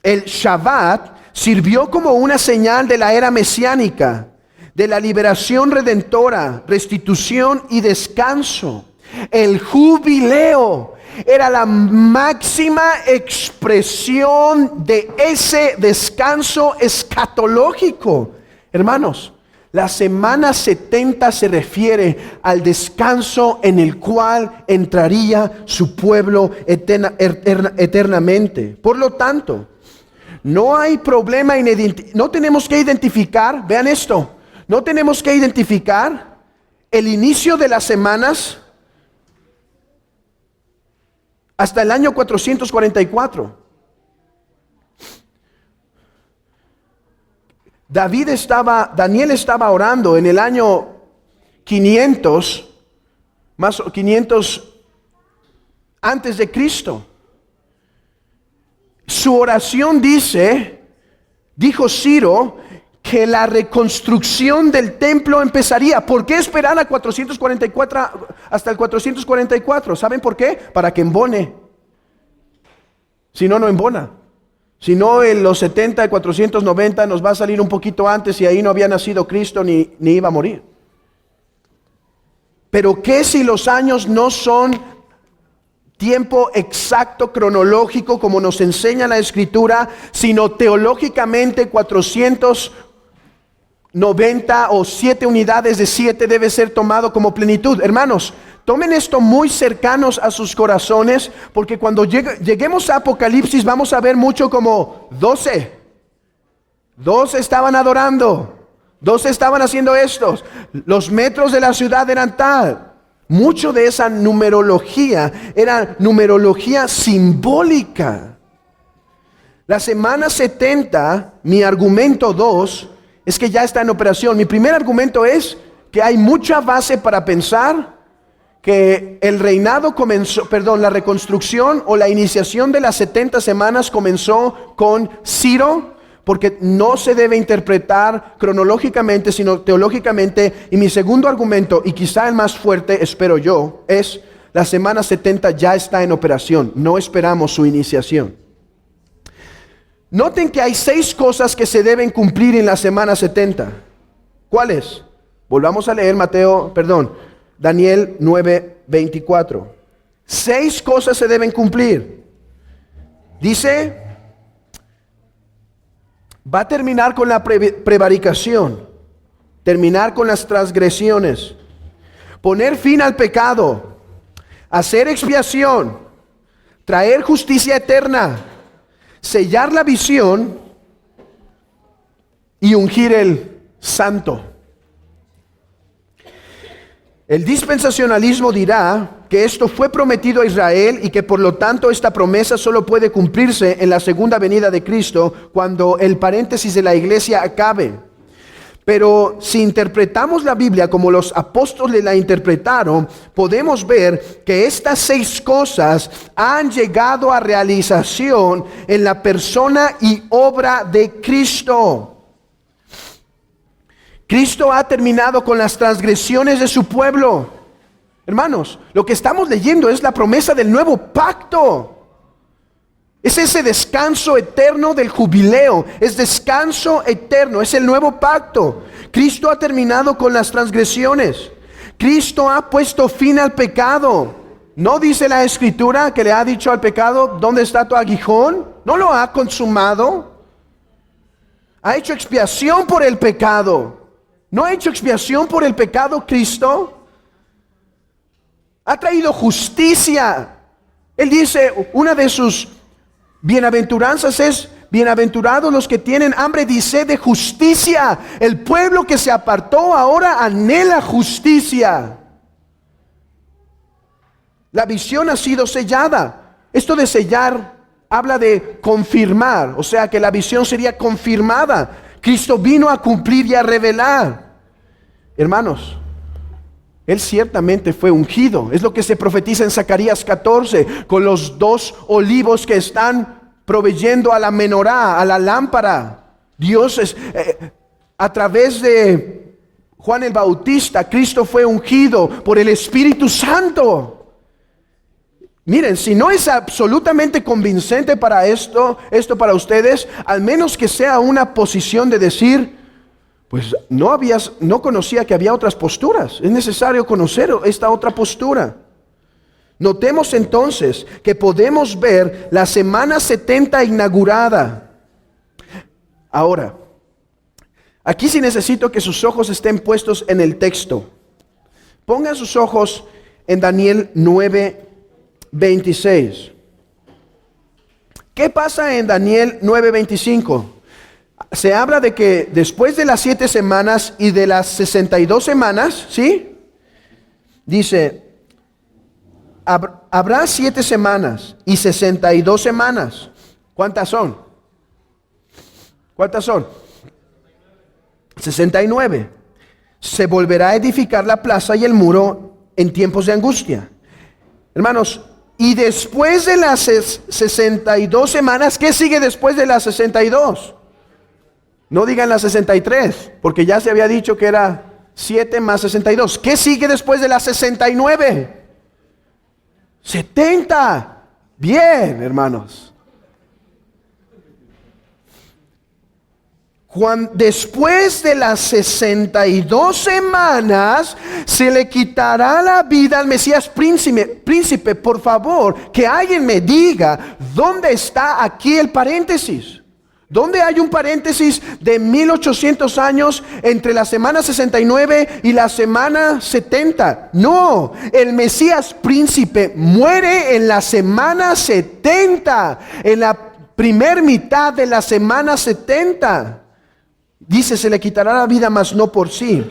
el Shabbat sirvió como una señal de la era mesiánica, de la liberación redentora, restitución y descanso. El jubileo era la máxima expresión de ese descanso escatológico. Hermanos, la semana 70 se refiere al descanso en el cual entraría su pueblo eternamente. Por lo tanto, no hay problema no tenemos que identificar, vean esto, no tenemos que identificar el inicio de las semanas hasta el año 444. Daniel estaba orando en el año 500 antes de Cristo. Su oración dijo Ciro, que la reconstrucción del templo empezaría. ¿Por qué esperar a 444 hasta el 444? ¿Saben por qué? Para que embone. Si no, no embona. Si no, en los 70 y 490 nos va a salir un poquito antes y ahí no había nacido Cristo ni iba a morir. Pero ¿qué si los años no son tiempo exacto, cronológico, como nos enseña la Escritura, sino teológicamente 490 o 7 unidades de 7 debe ser tomado como plenitud? Hermanos, tomen esto muy cercanos a sus corazones, porque cuando lleguemos a Apocalipsis vamos a ver mucho como 12. 12 estaban adorando, 12 estaban haciendo estos, los metros de la ciudad eran tal. Mucho de esa numerología era numerología simbólica. La semana 70, mi argumento 2, es que ya está en operación. Mi primer argumento es que hay mucha base para pensar que el reinado la reconstrucción o la iniciación de las 70 semanas comenzó con Ciro, porque no se debe interpretar cronológicamente, sino teológicamente. Y mi segundo argumento, y quizá el más fuerte, espero yo, es la semana 70 ya está en operación. No esperamos su iniciación. Noten que hay 6 cosas que se deben cumplir en la semana 70. ¿Cuáles? Volvamos a leer Daniel 9:24. 6 cosas se deben cumplir. Dice, va a terminar con la prevaricación, terminar con las transgresiones, poner fin al pecado, hacer expiación, traer justicia eterna, sellar la visión y ungir el santo. El dispensacionalismo dirá que esto fue prometido a Israel y que por lo tanto esta promesa solo puede cumplirse en la segunda venida de Cristo, cuando el paréntesis de la iglesia acabe. Pero si interpretamos la Biblia como los apóstoles la interpretaron, podemos ver que estas 6 cosas han llegado a realización en la persona y obra de Cristo. Cristo ha terminado con las transgresiones de su pueblo. Hermanos, lo que estamos leyendo es la promesa del nuevo pacto. Es ese descanso eterno del jubileo. Es descanso eterno, es el nuevo pacto. Cristo ha terminado con las transgresiones. Cristo ha puesto fin al pecado. ¿No dice la Escritura que le ha dicho al pecado, ¿dónde está tu aguijón? ¿No lo ha consumado? Ha hecho expiación por el pecado. ¿No ha hecho expiación por el pecado Cristo? Ha traído justicia. Él dice, una de sus bienaventuranzas es, bienaventurados los que tienen hambre y sed de justicia. El pueblo que se apartó ahora anhela justicia. La visión ha sido sellada. Esto de sellar habla de confirmar, o sea que la visión sería confirmada. Cristo vino a cumplir y a revelar. Hermanos, Él ciertamente fue ungido. Es lo que se profetiza en Zacarías 14, con los 2 olivos que están proveyendo a la menorá, a la lámpara. Dios es, a través de Juan el Bautista, Cristo fue ungido por el Espíritu Santo. Miren, si no es absolutamente convincente para esto para ustedes, al menos que sea una posición de decir, pues no conocía que había otras posturas. Es necesario conocer esta otra postura. Notemos entonces que podemos ver la semana 70 inaugurada. Ahora, aquí sí necesito que sus ojos estén puestos en el texto. Pongan sus ojos en Daniel 9:26. ¿Qué pasa en Daniel 9:25? Se habla de que después de las 7 semanas y de las 62 semanas, ¿sí? Dice, habrá 7 semanas y 62 semanas. ¿Cuántas son? ¿Cuántas son? 69. Se volverá a edificar la plaza y el muro en tiempos de angustia. Hermanos, y después de las 62 semanas, ¿qué sigue después de las 62? No digan las 63, porque ya se había dicho que era 7 más 62. ¿Qué sigue después de las 69? 70. Bien, hermanos. Después de las 62 semanas, se le quitará la vida al Mesías príncipe. Por favor, que alguien me diga dónde está aquí el paréntesis. ¿Dónde hay un paréntesis de 1800 años entre la semana 69 y la semana 70? No, el Mesías príncipe muere en la semana 70, en la primer mitad de la semana 70. Dice, se le quitará la vida, mas no por sí.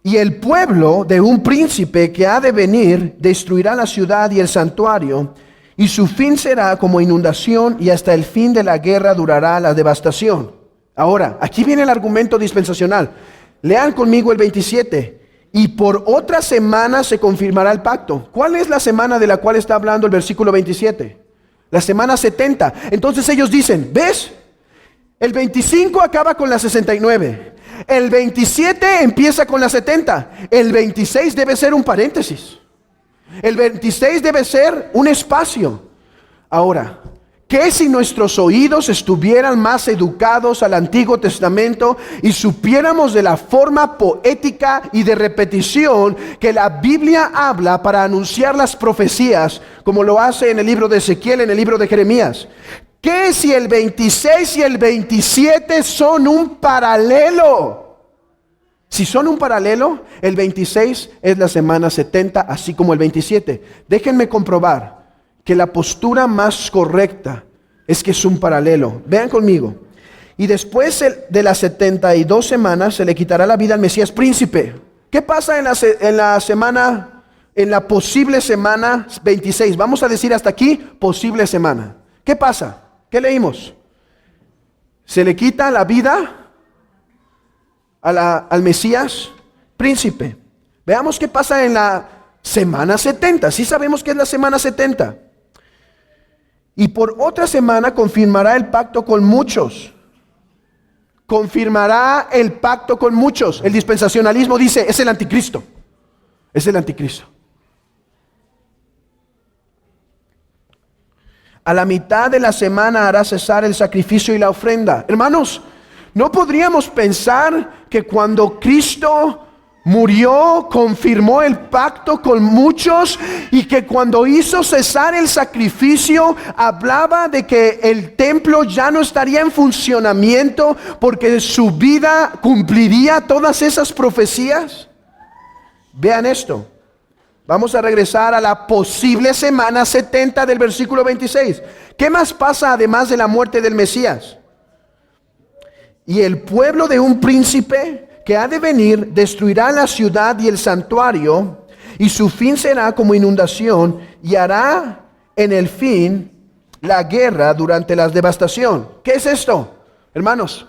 Y el pueblo de un príncipe que ha de venir destruirá la ciudad y el santuario, y su fin será como inundación, y hasta el fin de la guerra durará la devastación. Ahora, aquí viene el argumento dispensacional. Lean conmigo el 27. Y por otra semana se confirmará el pacto. ¿Cuál es la semana de la cual está hablando el versículo 27? La semana 70. Entonces ellos dicen, ¿ves? El 25 acaba con la 69. El 27 empieza con la 70. El 26 debe ser un paréntesis. El 26 debe ser un espacio. Ahora, ¿qué si nuestros oídos estuvieran más educados al Antiguo Testamento y supiéramos de la forma poética y de repetición que la Biblia habla para anunciar las profecías, como lo hace en el libro de Ezequiel, en el libro de Jeremías? ¿Qué si el 26 y el 27 son un paralelo? Si son un paralelo, el 26 es la semana 70, así como el 27. Déjenme comprobar que la postura más correcta es que es un paralelo. Vean conmigo. Y después de las 72 semanas se le quitará la vida al Mesías príncipe. ¿Qué pasa en la posible semana 26? Vamos a decir hasta aquí, posible semana. ¿Qué pasa? ¿Qué leímos? Se le quita la vida al Mesías príncipe. Veamos qué pasa en la semana 70. Sí sabemos que es la semana 70. Y por otra semana confirmará el pacto con muchos. Confirmará el pacto con muchos. El dispensacionalismo dice, es el anticristo. Es el anticristo. A la mitad de la semana hará cesar el sacrificio y la ofrenda. Hermanos, ¿no podríamos pensar que cuando Cristo murió, confirmó el pacto con muchos, y que cuando hizo cesar el sacrificio, hablaba de que el templo ya no estaría en funcionamiento porque su vida cumpliría todas esas profecías? Vean esto. Vamos a regresar a la posible semana 70 del versículo 26. ¿Qué más pasa además de la muerte del Mesías? Y el pueblo de un príncipe que ha de venir destruirá la ciudad y el santuario, y su fin será como inundación, y hará en el fin la guerra durante la devastación. ¿Qué es esto? Hermanos,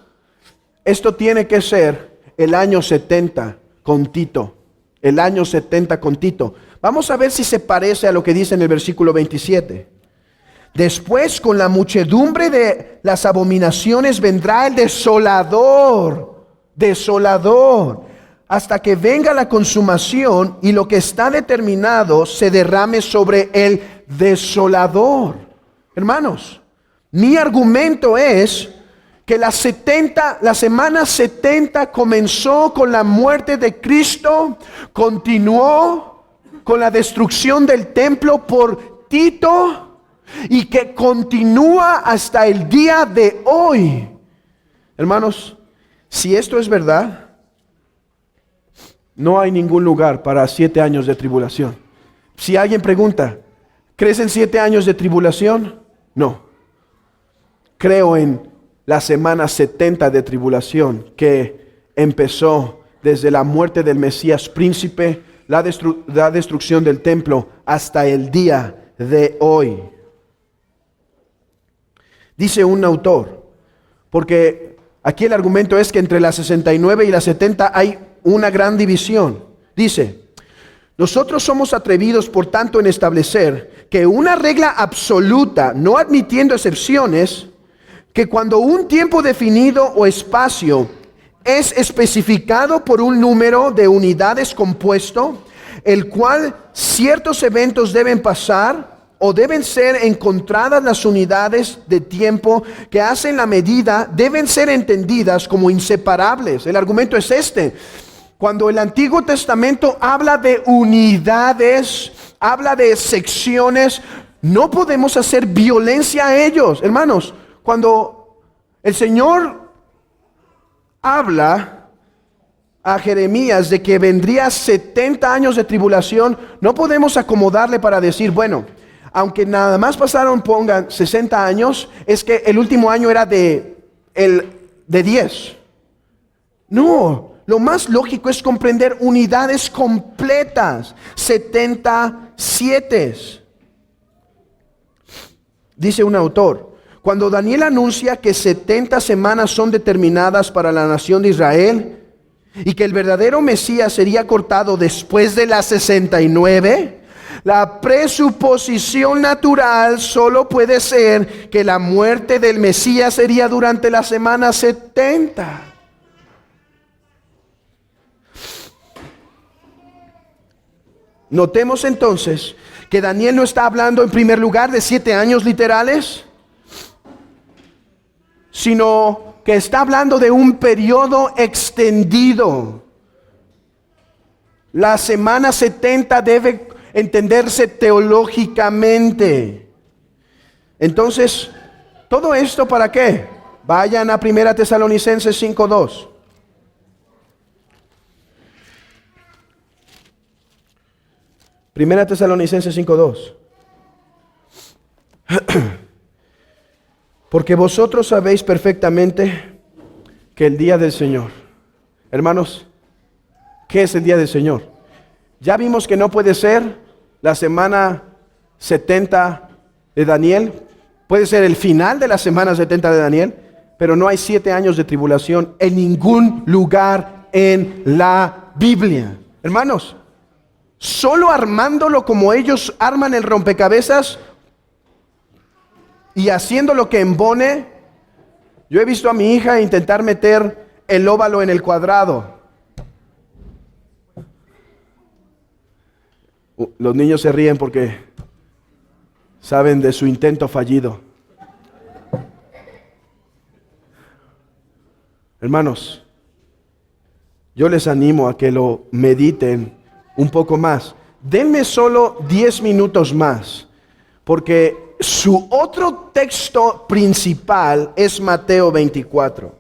esto tiene que ser el año 70 con Tito. El año 70 con Tito. Vamos a ver si se parece a lo que dice en el versículo 27. Después, con la muchedumbre de las abominaciones, vendrá el desolador, hasta que venga la consumación y lo que está determinado se derrame sobre el desolador. Hermanos, mi argumento es que la semana 70 comenzó con la muerte de Cristo, continuó con la destrucción del templo por Tito, y que continúa hasta el día de hoy. Hermanos, si esto es verdad, no hay ningún lugar para 7 años de tribulación. Si alguien pregunta, ¿crees en 7 años de tribulación? No. Creo en la semana 70 de tribulación que empezó desde la muerte del Mesías príncipe, la destrucción del templo, hasta el día de hoy. Dice un autor, porque aquí el argumento es que entre las 69 y las 70 hay una gran división. Dice, nosotros somos atrevidos por tanto en establecer que una regla absoluta, no admitiendo excepciones, que cuando un tiempo definido o espacio es especificado por un número de unidades compuesto, el cual ciertos eventos deben pasar, o deben ser encontradas las unidades de tiempo que hacen la medida, deben ser entendidas como inseparables. El argumento es este. Cuando el Antiguo Testamento habla de unidades, habla de secciones, no podemos hacer violencia a ellos. Hermanos, cuando el Señor habla a Jeremías de que vendría 70 años de tribulación, no podemos acomodarle para decir, bueno, aunque nada más pasaron, pongan 60 años, es que el último año era de 10. No, lo más lógico es comprender unidades completas, 77. Dice un autor, cuando Daniel anuncia que 70 semanas son determinadas para la nación de Israel y que el verdadero Mesías sería cortado después de las 69, la presuposición natural solo puede ser que la muerte del Mesías sería durante la semana 70. Notemos entonces que Daniel no está hablando en primer lugar de 7 años literales, sino que está hablando de un periodo extendido. La semana 70 debe entenderse teológicamente. Entonces, ¿todo esto para qué? Vayan a 1 Tesalonicenses 5:2. Primera Tesalonicenses 5:2. Porque vosotros sabéis perfectamente que el día del Señor, hermanos, ¿qué es el día del Señor? Ya vimos que no puede ser la semana 70 de Daniel, puede ser el final de la semana 70 de Daniel, pero no hay 7 años de tribulación en ningún lugar en la Biblia. Hermanos, solo armándolo como ellos arman el rompecabezas y haciendo lo que embone, yo he visto a mi hija intentar meter el óvalo en el cuadrado. Los niños se ríen porque saben de su intento fallido. Hermanos, yo les animo a que lo mediten un poco más. Denme solo 10 minutos más, porque su otro texto principal es Mateo 24.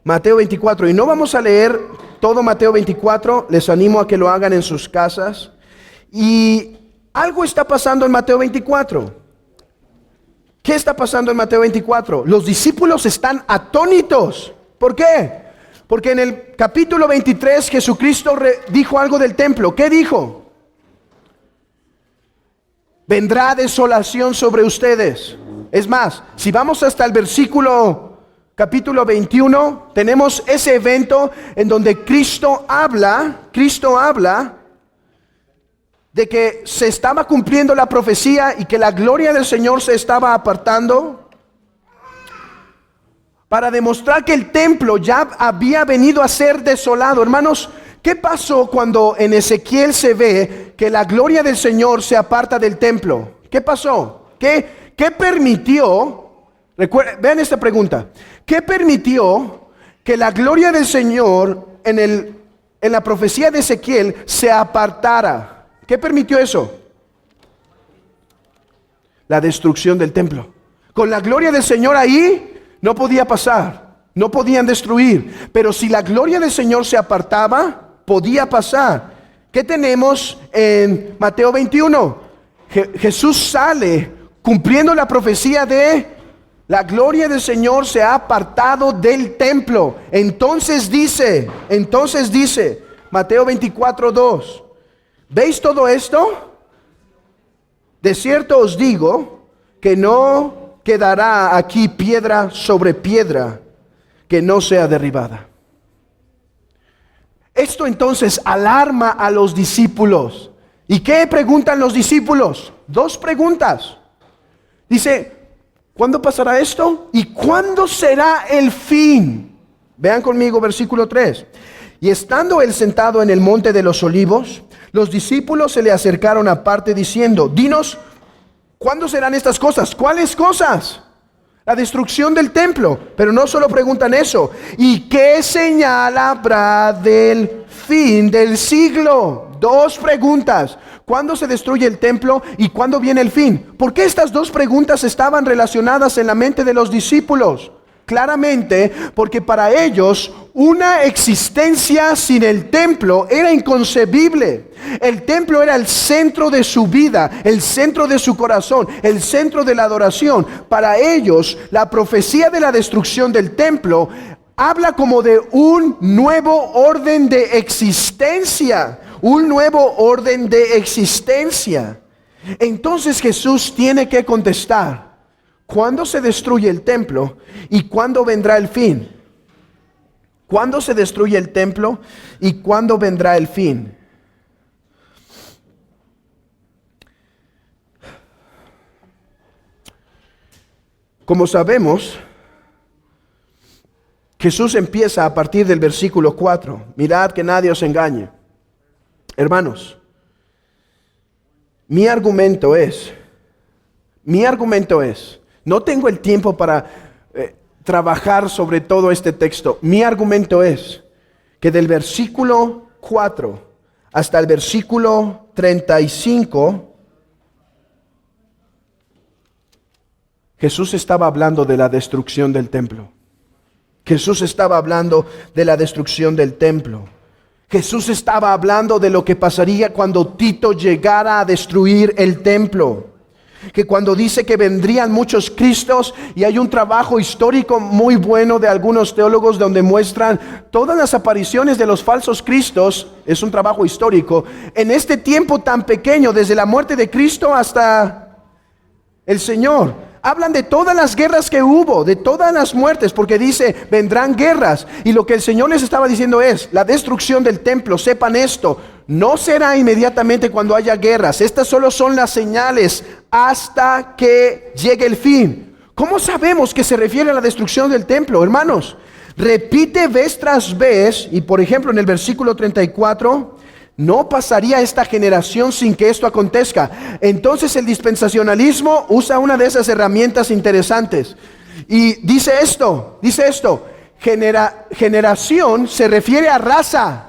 Mateo 24, y no vamos a leer todo Mateo 24, les animo a que lo hagan en sus casas. Y algo está pasando en Mateo 24. ¿Qué está pasando en Mateo 24? Los discípulos están atónitos. ¿Por qué? Porque en el capítulo 23 Jesucristo dijo algo del templo. ¿Qué dijo? Vendrá desolación sobre ustedes. Es más, si vamos hasta el capítulo 21, tenemos ese evento en donde Cristo habla de que se estaba cumpliendo la profecía y que la gloria del Señor se estaba apartando, para demostrar que el templo ya había venido a ser desolado. Hermanos, ¿qué pasó cuando en Ezequiel se ve que la gloria del Señor se aparta del templo? ¿Qué pasó? ¿Qué permitió? Vean esta pregunta. ¿Qué permitió que la gloria del Señor en la profecía de Ezequiel se apartara? ¿Qué permitió eso? La destrucción del templo. Con la gloria del Señor ahí no podía pasar, no podían destruir. Pero si la gloria del Señor se apartaba, podía pasar. ¿Qué tenemos en Mateo 21? Jesús sale cumpliendo la profecía de la gloria del Señor se ha apartado del templo. Entonces dice Mateo 24:2. ¿Veis todo esto? De cierto os digo que no quedará aquí piedra sobre piedra que no sea derribada. Esto entonces alarma a los discípulos. ¿Y qué preguntan los discípulos? 2 preguntas. Dice, ¿cuándo pasará esto? ¿Y cuándo será el fin? Vean conmigo versículo 3. Y estando él sentado en el monte de los olivos, los discípulos se le acercaron aparte diciendo, dinos, ¿cuándo serán estas cosas? ¿Cuáles cosas? La destrucción del templo. Pero no solo preguntan eso. ¿Y qué señal habrá del fin del siglo? 2 preguntas. ¿Cuándo se destruye el templo y cuándo viene el fin? ¿Por qué estas 2 preguntas estaban relacionadas en la mente de los discípulos? Claramente, porque para ellos una existencia sin el templo era inconcebible. El templo era el centro de su vida, el centro de su corazón, el centro de la adoración. Para ellos, la profecía de la destrucción del templo habla como de un nuevo orden de existencia. Un nuevo orden de existencia. Entonces Jesús tiene que contestar. ¿Cuándo se destruye el templo y cuándo vendrá el fin? ¿Cuándo se destruye el templo y cuándo vendrá el fin? Como sabemos, Jesús empieza a partir del versículo 4. Mirad que nadie os engañe. Hermanos, mi argumento es, no tengo el tiempo para trabajar sobre todo este texto. Mi argumento es que del versículo 4 hasta el versículo 35, Jesús estaba hablando de la destrucción del templo. Jesús estaba hablando de la destrucción del templo. Jesús estaba hablando de lo que pasaría cuando Tito llegara a destruir el templo. Que cuando dice que vendrían muchos Cristos, y hay un trabajo histórico muy bueno de algunos teólogos donde muestran todas las apariciones de los falsos Cristos, es un trabajo histórico, en este tiempo tan pequeño, desde la muerte de Cristo hasta el Señor. Hablan de todas las guerras que hubo, de todas las muertes, porque dice, vendrán guerras. Y lo que el Señor les estaba diciendo es, la destrucción del templo, sepan esto, no será inmediatamente cuando haya guerras. Estas solo son las señales hasta que llegue el fin. ¿Cómo sabemos que se refiere a la destrucción del templo, hermanos? Repite vez tras vez, y por ejemplo en el versículo 34, no pasaría esta generación sin que esto acontezca. Entonces el dispensacionalismo usa una de esas herramientas interesantes. Y dice esto, generación se refiere a raza.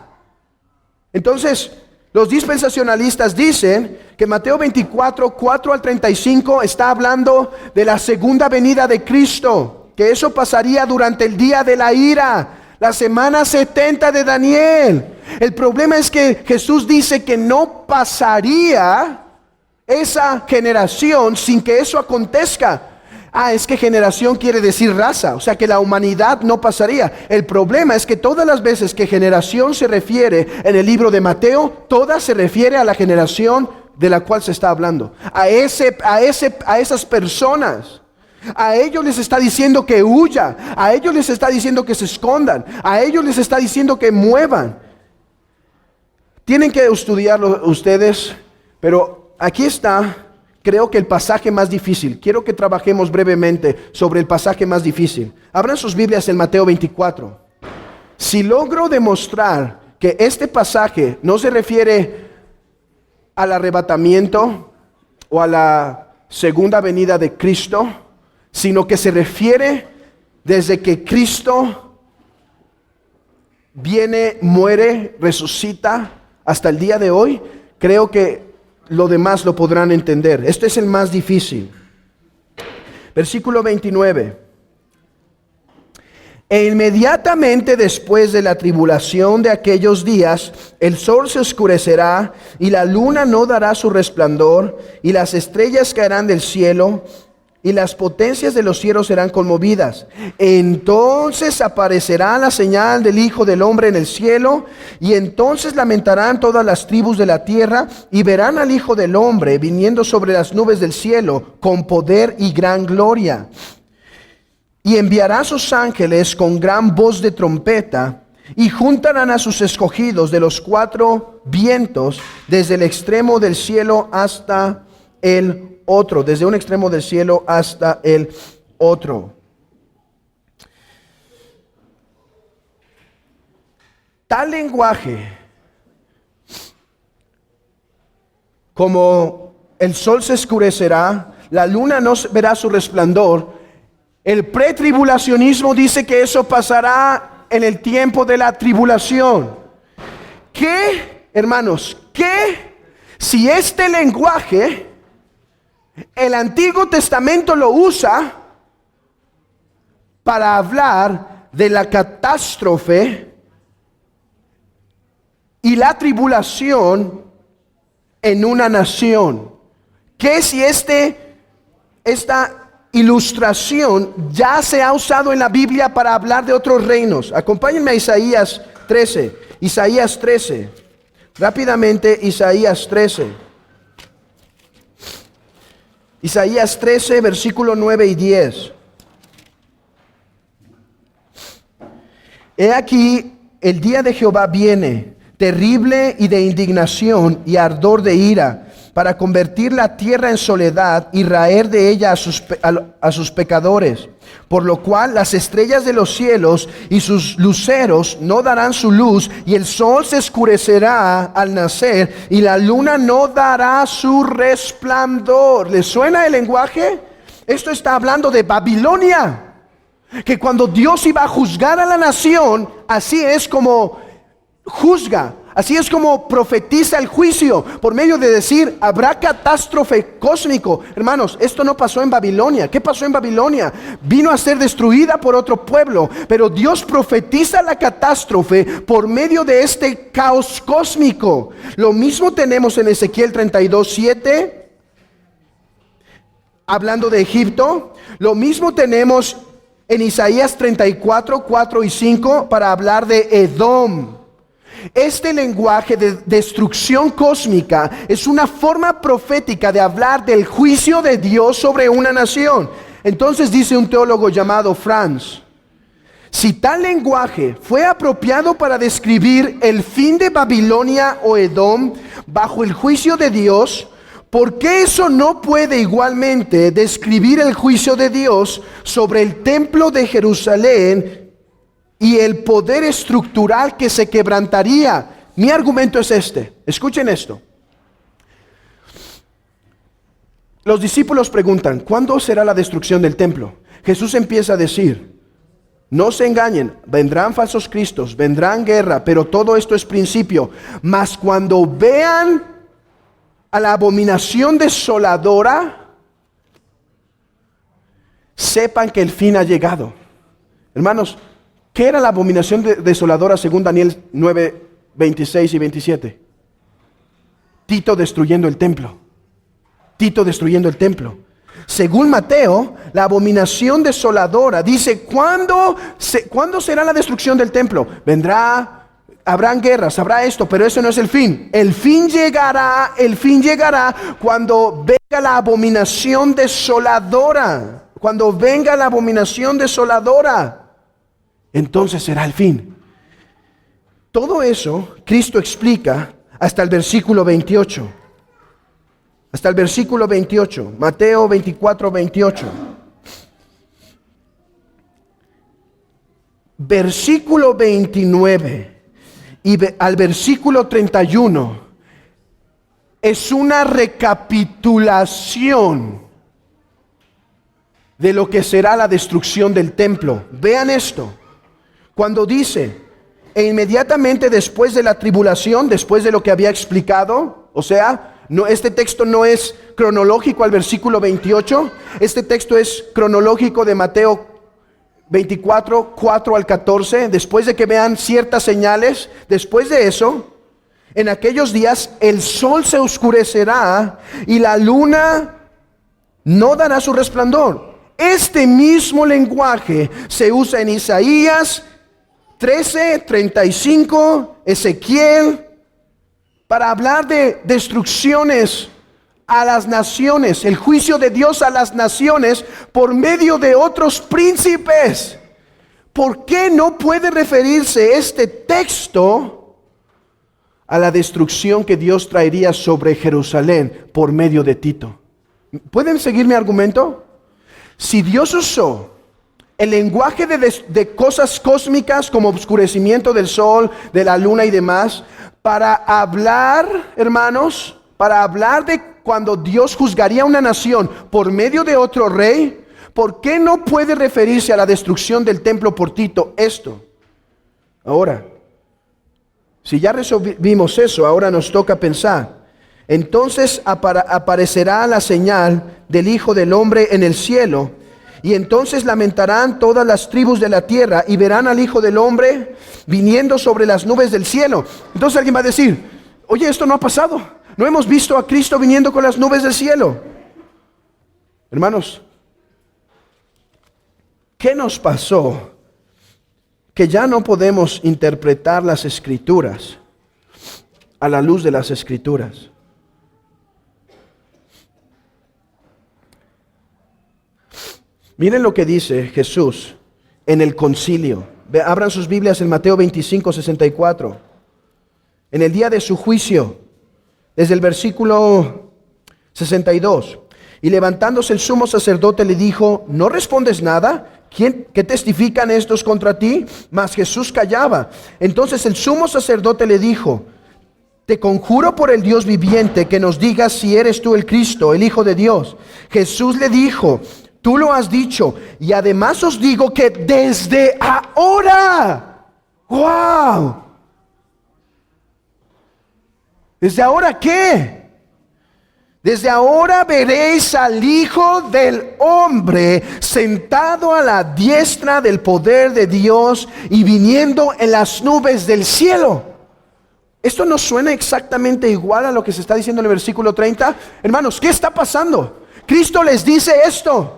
Entonces los dispensacionalistas dicen que Mateo 24, 4 al 35 está hablando de la segunda venida de Cristo. Que eso pasaría durante el día de la ira. La semana 70 de Daniel. El problema es que Jesús dice que no pasaría esa generación sin que eso acontezca. Es que generación quiere decir raza, o sea que la humanidad no pasaría. El problema es que todas las veces que generación se refiere en el libro de Mateo, todas se refiere a la generación de la cual se está hablando. A esas personas. A ellos les está diciendo que huya, a ellos les está diciendo que se escondan, a ellos les está diciendo que muevan. Tienen que estudiarlo ustedes Pero aquí está, creo que el pasaje más difícil. Quiero que trabajemos brevemente sobre el pasaje más difícil. Abran sus Biblias en Mateo 24. Si logro demostrar que este pasaje no se refiere al arrebatamiento o a la segunda venida de Cristo, sino que se refiere desde que Cristo viene, muere, resucita hasta el día de hoy, creo que lo demás lo podrán entender. Este es el más difícil. Versículo 29. E inmediatamente después de la tribulación de aquellos días, el sol se oscurecerá y la luna no dará su resplandor y las estrellas caerán del cielo y las potencias de los cielos serán conmovidas. Entonces aparecerá la señal del Hijo del Hombre en el cielo, y entonces lamentarán todas las tribus de la tierra, y verán al Hijo del Hombre viniendo sobre las nubes del cielo con poder y gran gloria. Y enviará a sus ángeles con gran voz de trompeta, y juntarán a sus escogidos de los cuatro vientos, desde el extremo del cielo hasta el otro, desde un extremo del cielo hasta el otro. Tal lenguaje, como el sol se oscurecerá, la luna no verá su resplandor, el pretribulacionismo dice que eso pasará en el tiempo de la tribulación. ¿Qué, hermanos? ¿Qué si este lenguaje el Antiguo Testamento lo usa para hablar de la catástrofe y la tribulación en una nación? ¿Qué si esta ilustración ya se ha usado en la Biblia para hablar de otros reinos? Acompáñenme a Isaías 13. Isaías 13. Rápidamente, Isaías 13. Isaías 13, versículo 9 y 10. He aquí, el día de Jehová viene, terrible y de indignación y ardor de ira, para convertir la tierra en soledad y raer de ella a sus pecadores. Por lo cual las estrellas de los cielos y sus luceros no darán su luz, y el sol se oscurecerá al nacer, y la luna no dará su resplandor. ¿Les suena el lenguaje? Esto está hablando de Babilonia, que cuando Dios iba a juzgar a la nación, así es como juzga. Así es como profetiza el juicio, por medio de decir, habrá catástrofe cósmico. Hermanos, esto no pasó en Babilonia. ¿Qué pasó en Babilonia? Vino a ser destruida por otro pueblo, pero Dios profetiza la catástrofe por medio de este caos cósmico. Lo mismo tenemos en Ezequiel 32:7, hablando de Egipto. Lo mismo tenemos en Isaías 34:4 y 5 para hablar de Edom. Este lenguaje de destrucción cósmica es una forma profética de hablar del juicio de Dios sobre una nación. Entonces dice un teólogo llamado Franz: si tal lenguaje fue apropiado para describir el fin de Babilonia o Edom bajo el juicio de Dios, ¿por qué eso no puede igualmente describir el juicio de Dios sobre el templo de Jerusalén y el poder estructural que se quebrantaría? Mi argumento es este. Escuchen esto. Los discípulos preguntan, ¿cuándo será la destrucción del templo? Jesús empieza a decir, no se engañen, vendrán falsos cristos, vendrán guerra, pero todo esto es principio. Mas cuando vean a la abominación desoladora, sepan que el fin ha llegado. Hermanos, ¿qué era la abominación desoladora según Daniel 9, 26 y 27? Tito destruyendo el templo. Tito destruyendo el templo. Según Mateo, la abominación desoladora dice, ¿cuándo será la destrucción del templo? Habrán guerras, habrá esto, pero eso no es el fin. El fin llegará cuando venga la abominación desoladora. Cuando venga la abominación desoladora, entonces será el fin. Todo eso Cristo explica hasta el versículo 28. hasta el versículo 28. Mateo 24, 28. Versículo 29 y al versículo 31 es una recapitulación de lo que será la destrucción del templo. Vean esto. Cuando dice, e inmediatamente después de la tribulación, después de lo que había explicado, o sea, no, este texto no es cronológico al versículo 28, este texto es cronológico de Mateo 24, 4 al 14, después de que vean ciertas señales. Después de eso, en aquellos días el sol se oscurecerá y la luna no dará su resplandor. Este mismo lenguaje se usa en Isaías 13, 35, Ezequiel, para hablar de destrucciones a las naciones, el juicio de Dios a las naciones por medio de otros príncipes. ¿Por qué no puede referirse este texto a la destrucción que Dios traería sobre Jerusalén por medio de Tito? ¿Pueden seguir mi argumento? Si Dios usó el lenguaje de cosas cósmicas como oscurecimiento del sol, de la luna y demás, para hablar, hermanos, para hablar de cuando Dios juzgaría una nación por medio de otro rey, ¿por qué no puede referirse a la destrucción del templo por Tito esto? Ahora, si ya resolvimos eso, ahora nos toca pensar. Entonces aparecerá la señal del Hijo del Hombre en el cielo, y entonces lamentarán todas las tribus de la tierra y verán al Hijo del Hombre viniendo sobre las nubes del cielo. Entonces alguien va a decir, oye, esto no ha pasado. ¿No hemos visto a Cristo viniendo con las nubes del cielo? Hermanos, ¿qué nos pasó? Que ya no podemos interpretar las Escrituras a la luz de las Escrituras. Miren lo que dice Jesús en el concilio. Abran sus Biblias en Mateo 25, 64. En el día de su juicio, desde el versículo 62. Y levantándose el sumo sacerdote le dijo, ¿no respondes nada? ¿Qué testifican estos contra ti? Mas Jesús callaba. Entonces el sumo sacerdote le dijo, te conjuro por el Dios viviente que nos digas si eres tú el Cristo, el Hijo de Dios. Jesús le dijo, tú lo has dicho, y además os digo que desde ahora, ¡wow! ¿Desde ahora qué? Desde ahora veréis al Hijo del Hombre sentado a la diestra del poder de Dios y viniendo en las nubes del cielo. ¿Esto no suena exactamente igual a lo que se está diciendo en el versículo 30? Hermanos, ¿qué está pasando? Cristo les dice esto.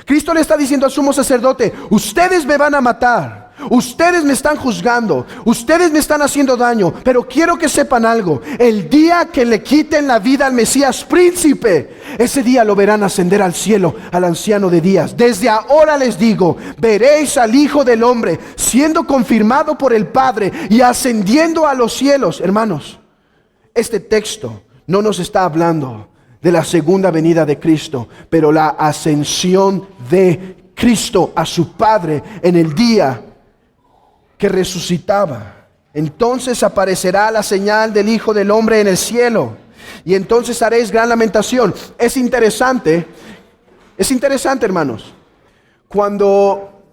Cristo le está diciendo al sumo sacerdote, ustedes me van a matar, ustedes me están juzgando, ustedes me están haciendo daño, pero quiero que sepan algo, el día que le quiten la vida al Mesías príncipe, ese día lo verán ascender al cielo, al anciano de días. Desde ahora les digo, veréis al Hijo del Hombre siendo confirmado por el Padre y ascendiendo a los cielos. Hermanos, este texto no nos está hablando de la segunda venida de Cristo, pero la ascensión de Cristo a su Padre en el día que resucitaba. Entonces aparecerá la señal del Hijo del Hombre en el cielo, y entonces haréis gran lamentación. Es interesante, hermanos, cuando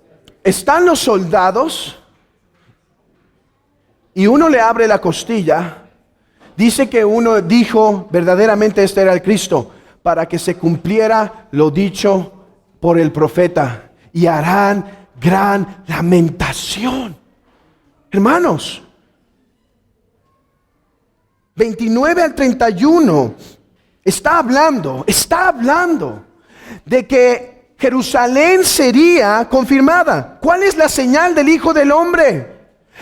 están los soldados y uno le abre la costilla. Dice que uno dijo, verdaderamente este era el Cristo, para que se cumpliera lo dicho por el profeta, y harán gran lamentación. Hermanos, 29 al 31 está hablando de que Jerusalén sería confirmada. ¿Cuál es la señal del Hijo del Hombre?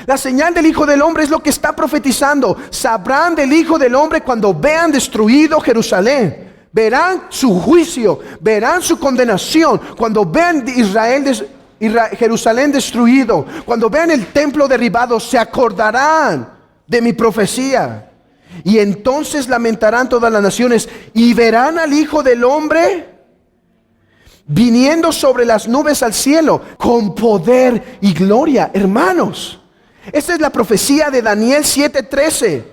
La señal del Hijo del Hombre es lo que está profetizando. Sabrán del Hijo del Hombre cuando vean destruido Jerusalén. Verán su juicio, verán su condenación. Cuando vean Jerusalén destruido, cuando vean el templo derribado, se acordarán de mi profecía. Y entonces lamentarán todas las naciones y verán al Hijo del Hombre viniendo sobre las nubes al cielo con poder y gloria. Hermanos, esta es la profecía de Daniel 7:13.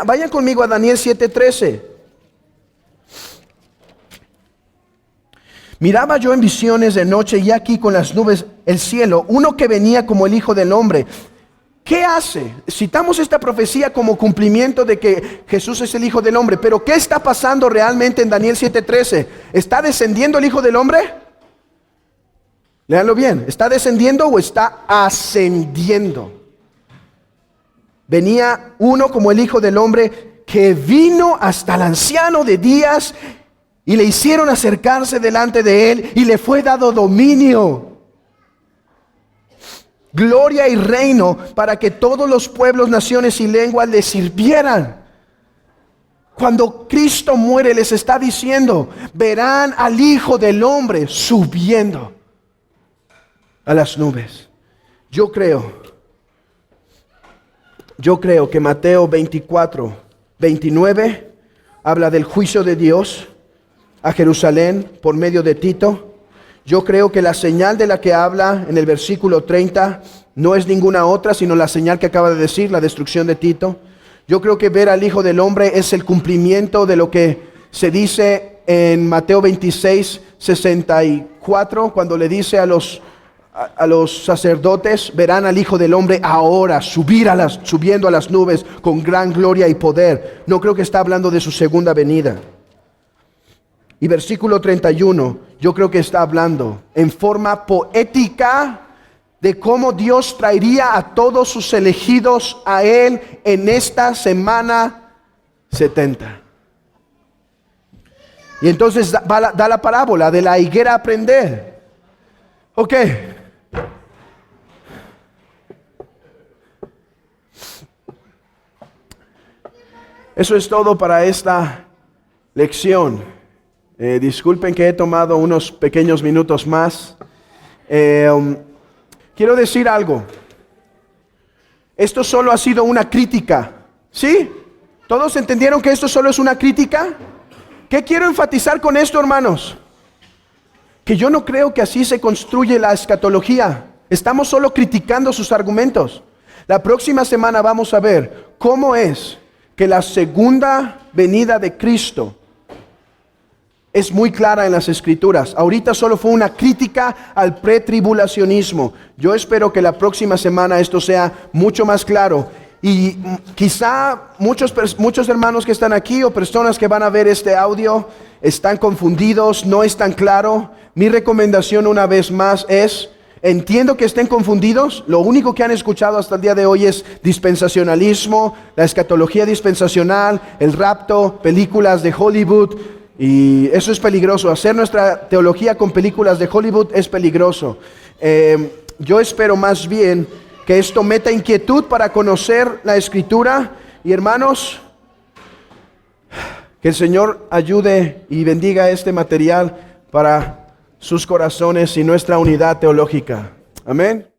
Vayan conmigo a Daniel 7:13. Miraba yo en visiones de noche y aquí con las nubes el cielo, uno que venía como el Hijo del Hombre. ¿Qué hace? Citamos esta profecía como cumplimiento de que Jesús es el Hijo del Hombre, pero ¿qué está pasando realmente en Daniel 7:13? ¿Está descendiendo el Hijo del Hombre? Léanlo bien, ¿está descendiendo o está ascendiendo? Venía uno como el Hijo del Hombre que vino hasta el anciano de días y le hicieron acercarse delante de él y le fue dado dominio, gloria y reino para que todos los pueblos, naciones y lenguas le sirvieran. Cuando Cristo muere les está diciendo, verán al Hijo del Hombre subiendo a las nubes. Yo creo que Mateo 24:29 habla del juicio de Dios a Jerusalén por medio de Tito. Yo creo que la señal de la que habla en el versículo 30 no es ninguna otra, sino la señal que acaba de decir, la destrucción de Tito. Yo creo que ver al Hijo del Hombre es el cumplimiento de lo que se dice en Mateo 26:64, cuando le dice a los sacerdotes, verán al Hijo del Hombre ahora subiendo a las nubes con gran gloria y poder. No creo que está hablando de su segunda venida. Y versículo 31, yo creo que está hablando en forma poética de cómo Dios traería a todos sus elegidos a Él en esta semana 70. Y entonces da la parábola de la higuera a prender. Ok. Eso es todo para esta lección. Disculpen que he tomado unos pequeños minutos más. Quiero decir algo. Esto solo ha sido una crítica. ¿Sí? ¿Todos entendieron que esto solo es una crítica? ¿Qué quiero enfatizar con esto, hermanos? Que yo no creo que así se construye la escatología. Estamos solo criticando sus argumentos. La próxima semana vamos a ver cómo es que la segunda venida de Cristo es muy clara en las Escrituras. Ahorita solo fue una crítica al pretribulacionismo. Yo espero que la próxima semana esto sea mucho más claro. Y quizá muchos hermanos que están aquí o personas que van a ver este audio están confundidos, no es tan claro. Mi recomendación una vez más es, entiendo que estén confundidos. Lo único que han escuchado hasta el día de hoy es dispensacionalismo, la escatología dispensacional, el rapto, películas de Hollywood. Y eso es peligroso. Hacer nuestra teología con películas de Hollywood es peligroso. Yo espero más bien que esto meta inquietud para conocer la Escritura. Y hermanos, que el Señor ayude y bendiga este material para sus corazones y nuestra unidad teológica. Amén.